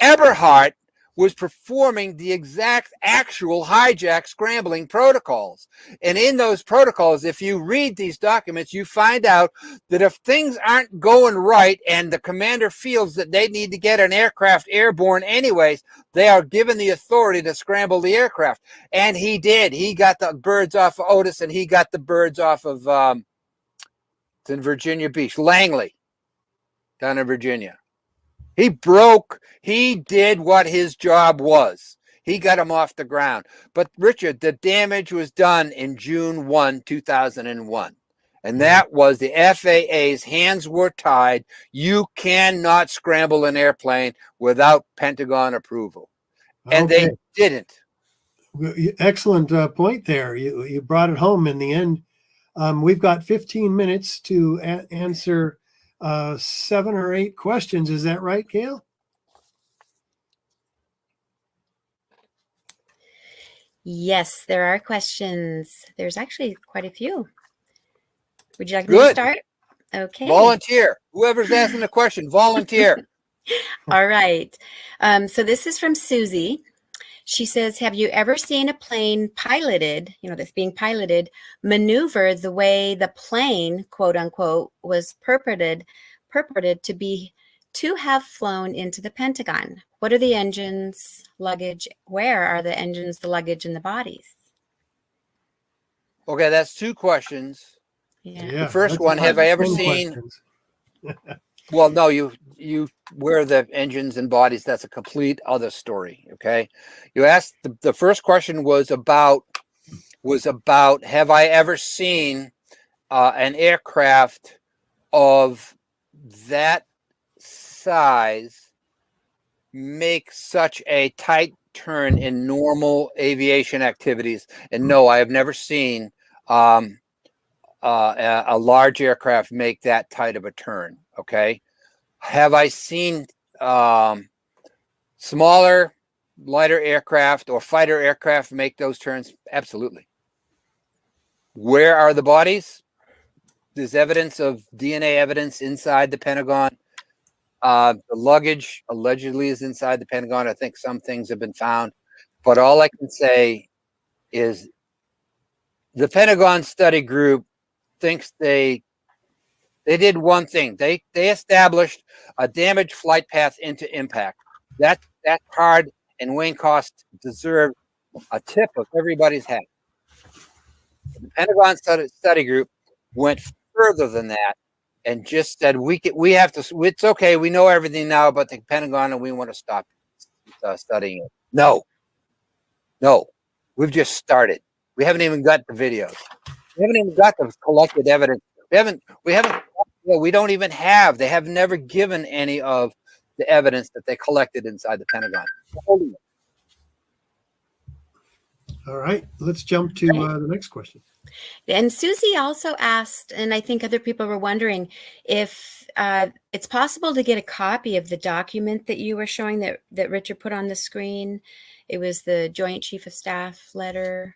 Eberhart was performing the exact actual hijack scrambling protocols. And in those protocols, if you read these documents, you find out that if things aren't going right and the commander feels that they need to get an aircraft airborne anyways, they are given the authority to scramble the aircraft. And he did. He got the birds off of Otis, and he got the birds off of it's in Virginia Beach, Langley, down in Virginia. He did what his job was. He got him off the ground. But Richard, the damage was done in June 1, 2001. And that was the FAA's hands were tied. You cannot scramble an airplane without Pentagon approval. And they didn't. Excellent point there. You brought it home in the end. We've got 15 minutes to answer 7 or 8 questions. Is that right, Gail? Yes, there are questions. There's actually quite a few. Would you like me to Good. start? Okay. Volunteer. Whoever's asking the question, volunteer. All right. So this is from Susie. She says, have you ever seen a plane piloted, that's being piloted, maneuver the way the plane, quote unquote, was purported to have flown into the Pentagon? What are the engines, luggage? Where are the engines, the luggage, and the bodies? Okay, that's two questions. Yeah. The first that's one, about have I ever 10 seen? questions. Well, no, you where the engines and bodies, that's a complete other story. Okay. You asked the first question was about have I ever seen an aircraft of that size make such a tight turn in normal aviation activities? And no, I have never seen a large aircraft make that tight of a turn. Okay. Have I seen smaller, lighter aircraft or fighter aircraft make those turns? Absolutely. Where are the bodies? There's evidence of DNA evidence inside the Pentagon. The luggage allegedly is inside the Pentagon. I think some things have been found. But all I can say is the Pentagon study group thinks they did one thing. They established a damaged flight path into impact. That hard, and Wayne Cost deserved a tip of everybody's hat. The Pentagon study group went further than that and just said we have to. It's okay. We know everything now about the Pentagon, and we want to stop studying it. No, we've just started. We haven't even got the videos. We haven't even got the collected evidence. We haven't. We don't even have. They have never given any of the evidence that they collected inside the Pentagon. All right, let's jump to the next question. And Susie also asked, and I think other people were wondering, if it's possible to get a copy of the document that you were showing that Richard put on the screen. It was the Joint Chief of Staff letter.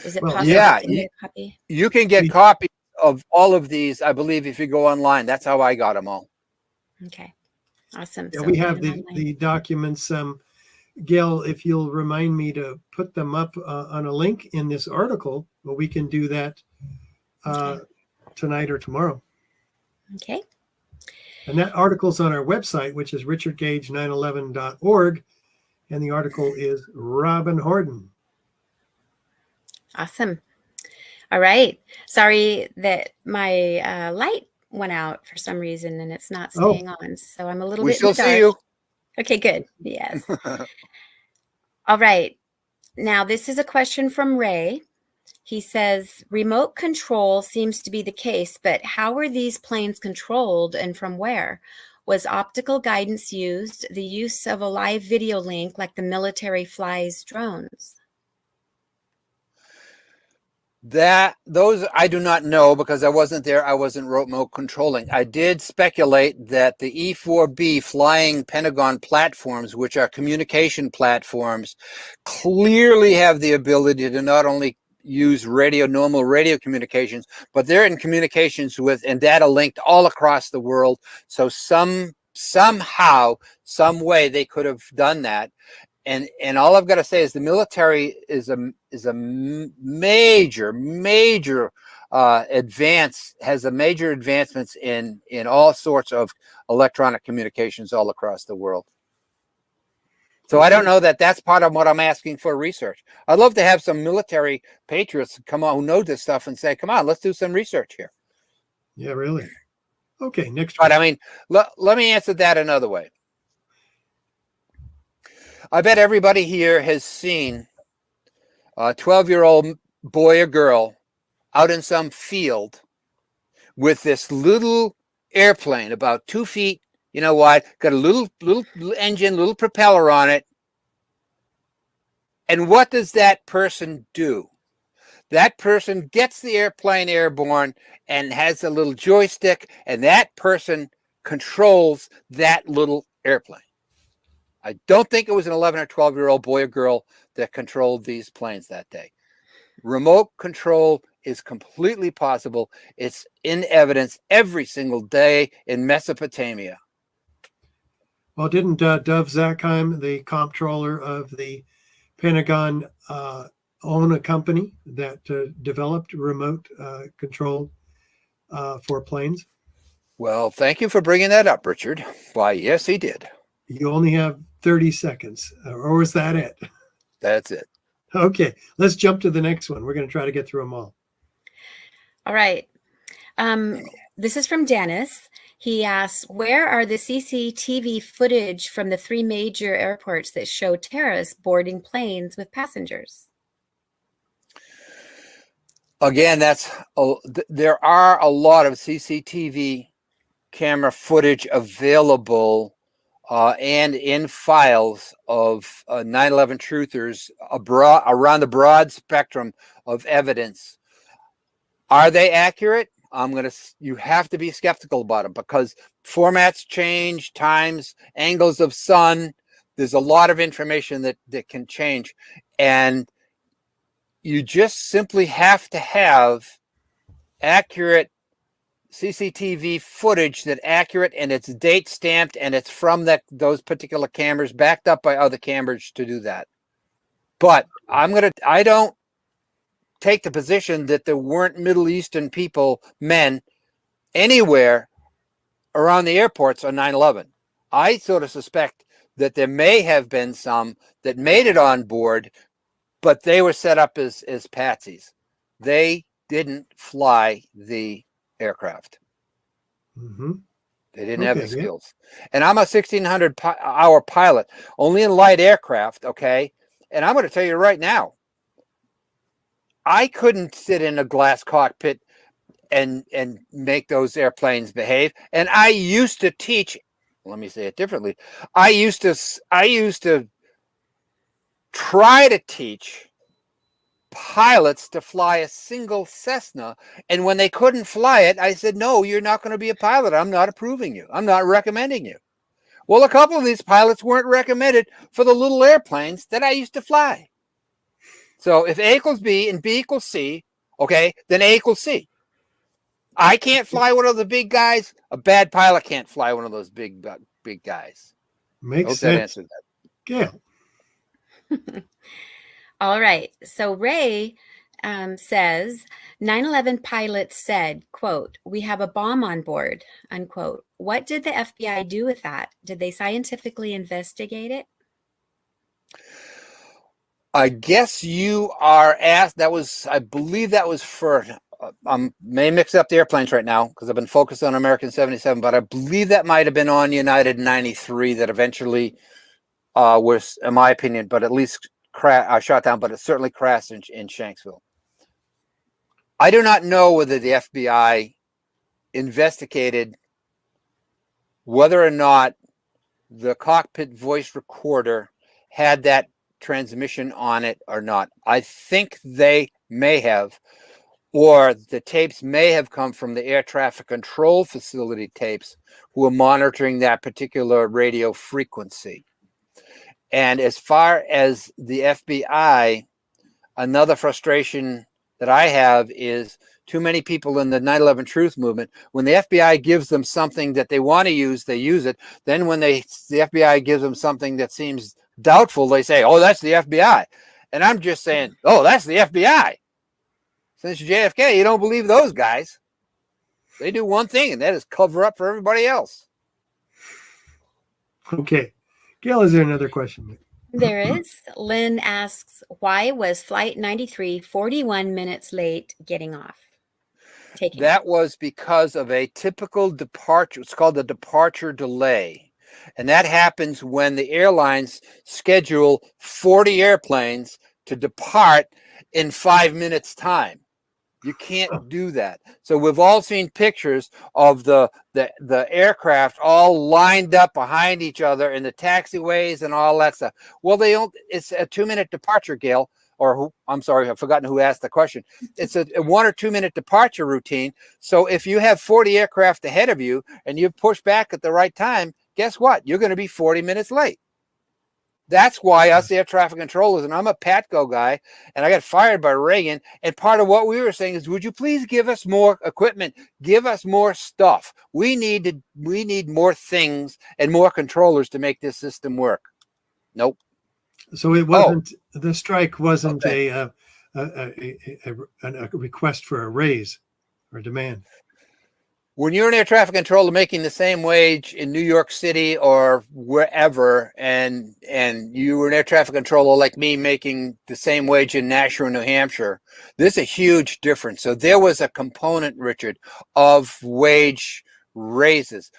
Is it possible to get a copy? You can get copies of all of these, I believe, if you go online. That's how I got them all. Okay, awesome. Yeah, so we have the documents. Gail, if you'll remind me to put them up on a link in this article, well, we can do that tonight or tomorrow. Okay. And that article's on our website, which is richardgage911.org. And the article is Robin Hordon. Awesome. All right. Sorry that my light went out for some reason and it's not staying on. So I'm a little bit in the dark. We still see you. Okay, good. Yes. All right. Now, this is a question from Ray. He says, remote control seems to be the case, but how were these planes controlled and from where? Was optical guidance used, the use of a live video link like the military flies drones? Those I do not know because I wasn't there. I wasn't remote controlling. I did speculate that the E-4B flying Pentagon platforms, which are communication platforms, clearly have the ability to not only use normal radio communications, but they're in communications with and data linked all across the world. So somehow, some way they could have done that. And all I've got to say is the military is a major advancements in all sorts of electronic communications all across the world. So I don't know that that's part of what I'm asking for research. I'd love to have some military patriots come on who know this stuff and say, come on, let's do some research here. Yeah, really. Okay, next question. But I mean, let me answer that another way. I bet everybody here has seen a 12-year-old boy or girl out in some field with this little airplane about 2 feet, wide, got a little engine, little propeller on it. And what does that person do? That person gets the airplane airborne and has a little joystick, and that person controls that little airplane. I don't think it was an 11 or 12-year-old boy or girl that controlled these planes that day. Remote control is completely possible. It's in evidence every single day in Mesopotamia. Well, didn't Dov Zakheim, the comptroller of the Pentagon, own a company that developed remote control for planes? Well, thank you for bringing that up, Richard. Why, yes, he did. You only have 30 seconds, or was that it? That's it. Okay, let's jump to the next one. We're going to try to get through them all. All right. This is from Dennis. He asks, where are the CCTV footage from the 3 major airports that show terrorists boarding planes with passengers? Again, there are a lot of CCTV camera footage available and in files of 9/11 truthers around the broad spectrum of evidence. Are they accurate? You have to be skeptical about them because formats change, times, angles of sun. There's a lot of information that can change. And you just simply have to have accurate CCTV footage that's accurate and it's date stamped and it's from those particular cameras backed up by other cameras to do that. But I don't take the position that there weren't Middle Eastern people, men, anywhere around the airports on 9/11. I sort of suspect that there may have been some that made it on board, but they were set up as patsies. They didn't fly the aircraft. Mm-hmm. They didn't have the skills. And I'm a 1,600-hour pilot, only in light aircraft, okay? And I'm going to tell you right now, I couldn't sit in a glass cockpit and make those airplanes behave. And I used to teach, let me say it differently. I used to try to teach pilots to fly a single Cessna. And when they couldn't fly it, I said, no, you're not going to be a pilot. I'm not approving you. I'm not recommending you. Well, a couple of these pilots weren't recommended for the little airplanes that I used to fly. So if A equals B and B equals C, okay, then A equals C. I can't fly one of the big guys. A bad pilot can't fly one of those big guys. Makes sense. Gail. All right. So Ray says 9/11 pilots said, quote, we have a bomb on board, unquote. What did the FBI do with that? Did they scientifically investigate it? I guess you are asked. I believe that was for, may mix up the airplanes right now because I've been focused on American 77, but I believe that might have been on United 93 that eventually was, in my opinion, but at least shot down, but it certainly crashed in Shanksville. I do not know whether the FBI investigated whether or not the cockpit voice recorder had that transmission on it or not. I think they may have, or the tapes may have come from the air traffic control facility tapes who were monitoring that particular radio frequency. And as far as the FBI, another frustration that I have is too many people in the 9/11 truth movement, when the FBI gives them something that they want to use, they use it. Then when the FBI gives them something that seems doubtful, they say, oh, that's the FBI. And I'm just saying, oh, that's the FBI. Since JFK, you don't believe those guys. They do one thing, and that is cover up for everybody else. Okay. Gail, is there another question? There is. Lynn asks, why was Flight 93 41 minutes late getting off? That was because of a typical departure. It's called the departure delay. And that happens when the airlines schedule 40 airplanes to depart in 5 minutes time. You can't do that. So we've all seen pictures of the aircraft all lined up behind each other in the taxiways and all that stuff. Well, it's a 2-minute departure, Gail, I'm sorry, I've forgotten who asked the question. It's a 1 or 2 minute departure routine. So if you have 40 aircraft ahead of you and you've pushed back at the right time, guess what? You're going to be 40 minutes late. That's why us air traffic controllers, and I'm a PATCO guy, and I got fired by Reagan. And part of what we were saying is, would you please give us more equipment, give us more stuff? We need more things and more controllers to make this system work. Nope. So it wasn't the strike wasn't Okay. a request for a raise or demand. When you're an air traffic controller making the same wage in New York City or wherever, and you were an air traffic controller like me making the same wage in Nashua, New Hampshire, there's a huge difference. So there was a component, Richard, of wage raises.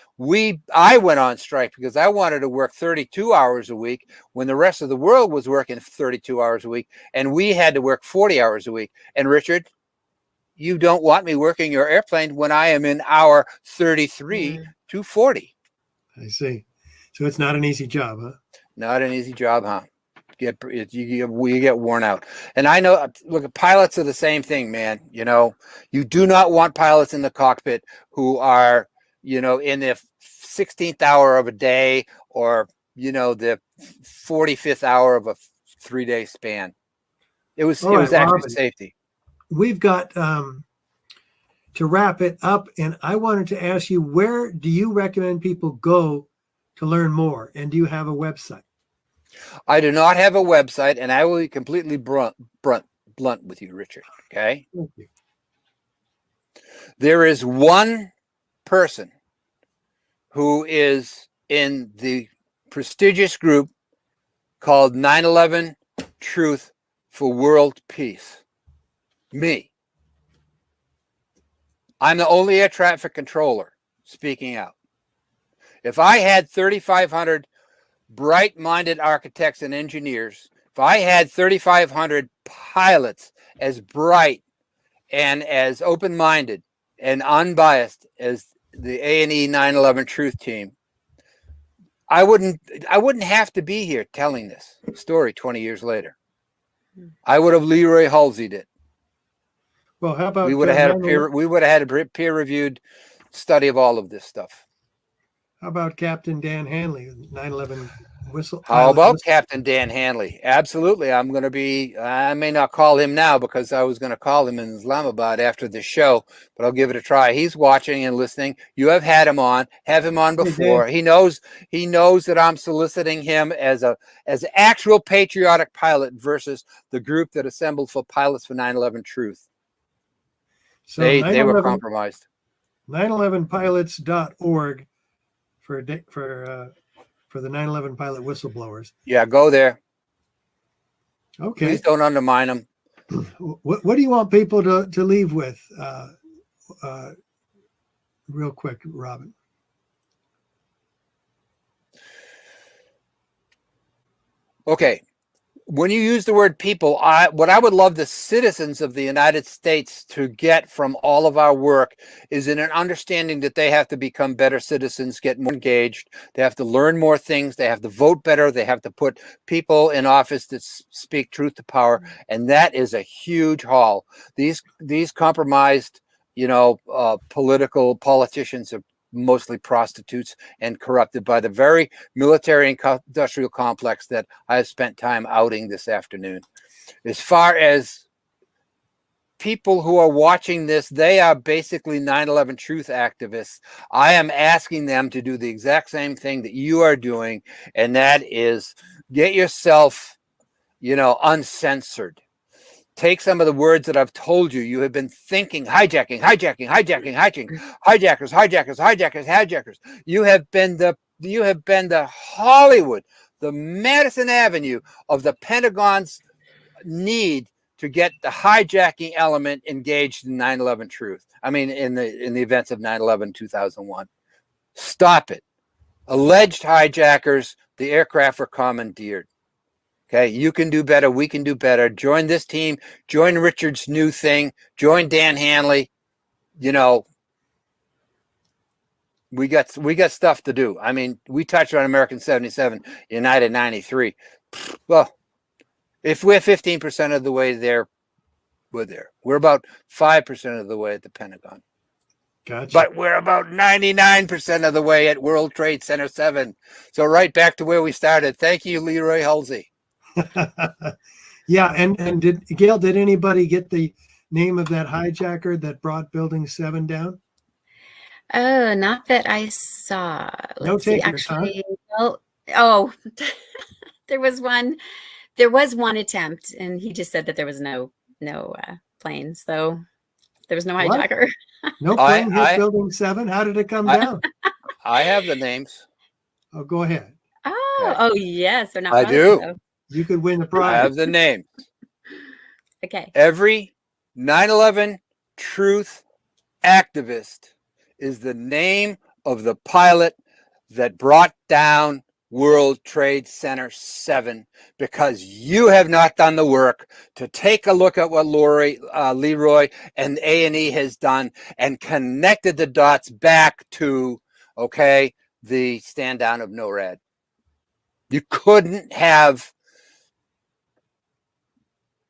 I went on strike because I wanted to work 32 hours a week when the rest of the world was working 32 hours a week, and we had to work 40 hours a week. And Richard, you don't want me working your airplane when I am in hour 33 to 40. I see. So it's not an easy job, huh? Not an easy job, huh? You get worn out. And I know, look, pilots are the same thing, man. You know, you do not want pilots in the cockpit who are, you know, in the 16th hour of a day, or, you know, the 45th hour of a 3-day span. It was actually Robin, safety. We've got to wrap it up, and I wanted to ask you, where do you recommend people go to learn more? And do you have a website? I do not have a website, and I will be completely blunt with you, Richard. Okay. Thank you. There is one person who is in the prestigious group called 9/11 Truth for World Peace. Me. I'm the only air traffic controller speaking out. If I had 3,500 bright-minded architects and engineers, if I had 3,500 pilots as bright and as open-minded and unbiased as the A&E 9/11 Truth team, I wouldn't have to be here telling this story 20 years later. I would have Leroy Halsey'd it. Well, how about we would have had a peer-reviewed study of all of this stuff. How about Captain Dan Hanley, 9/11 whistle? How about Captain Dan Hanley? Absolutely. I may not call him now because I was going to call him in Islamabad after the show, but I'll give it a try. He's watching and listening. You have had him on, have him on before. He knows that I'm soliciting him as actual patriotic pilot versus the group that assembled for Pilots for 9/11 Truth. So they were compromised. 911pilots.org for the 9/11 pilot whistleblowers. Yeah, go there. Okay. Please don't undermine them. What do you want people to leave with, real quick, Robin? Okay. When you use the word people, what I would love the citizens of the United States to get from all of our work is an understanding that they have to become better citizens, get more engaged. They have to learn more things. They have to vote better. They have to put people in office that speak truth to power. And that is a huge haul. These compromised, politicians are mostly prostitutes and corrupted by the very military and industrial complex that I have spent time outing this afternoon. As far as people who are watching this, they are basically 9/11 Truth activists. I am asking them to do the exact same thing that you are doing, and that is get yourself, uncensored. Take some of the words that I've told you. You have been thinking hijacking, hijackers. You have been the Hollywood, the Madison Avenue of the Pentagon's need to get the hijacking element engaged in 9/11 Truth. I mean, in the events of 9/11, 2001. Stop it. Alleged hijackers, the aircraft were commandeered. Okay, you can do better. We can do better. Join this team. Join Richard's new thing. Join Dan Hanley. We got stuff to do. I mean, we touched on American 77, United 93. Well, if we're 15% of the way there, we're there. We're about 5% of the way at the Pentagon. Gotcha. But we're about 99% of the way at World Trade Center 7. So right back to where we started. Thank you, Leroy Halsey. Yeah, and did Gail, did anybody get the name of that hijacker that brought Building 7 down? Oh, not that I saw. No Let's see. takers, huh? Actually, oh, there was one. There was one attempt, and he just said that there was no plane, so there was no What? hijacker. No plane hit Building 7? How did it come down? I have the names. Oh, go ahead. Oh, yes. They're not. I do. Though. You could win the I prize. have the name. Okay. Every 9/11 truth activist is the name of the pilot that brought down World Trade Center 7, because you have not done the work to take a look at what Leroy and A&E has done and connected the dots back to, the stand down of NORAD. You couldn't have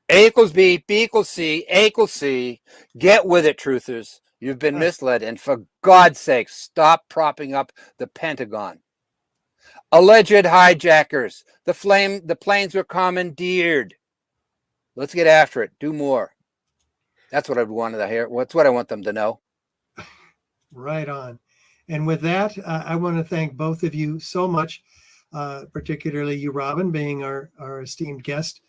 A equals B, B equals C, A equals C. Get with it, truthers. You've been misled. And for God's sake, stop propping up the Pentagon. Alleged hijackers. The planes were commandeered. Let's get after it. Do more. That's what I wanted to hear. That's what I want them to know. Right on. And with that, I want to thank both of you so much, particularly you, Robin, being our esteemed guest.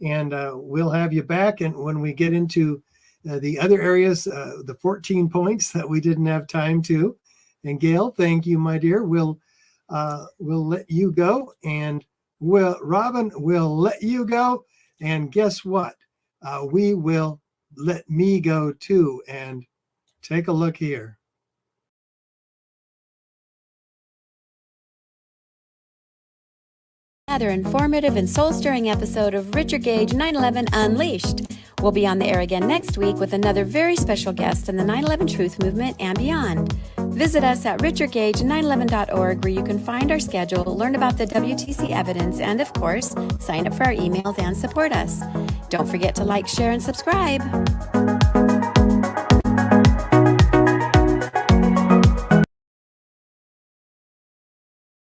And we'll have you back. And when we get into the other areas, the 14 points that we didn't have time to. And Gail, thank you, my dear. We'll let you go. And Robin will let you go. And guess what? We will let me go too. And take a look here. Another informative and soul-stirring episode of Richard Gage 9/11 Unleashed. We'll be on the air again next week with another very special guest in the 9/11 Truth Movement and beyond. Visit us at richardgage911.org, where you can find our schedule, learn about the WTC evidence, and of course, sign up for our emails and support us. Don't forget to like, share, and subscribe.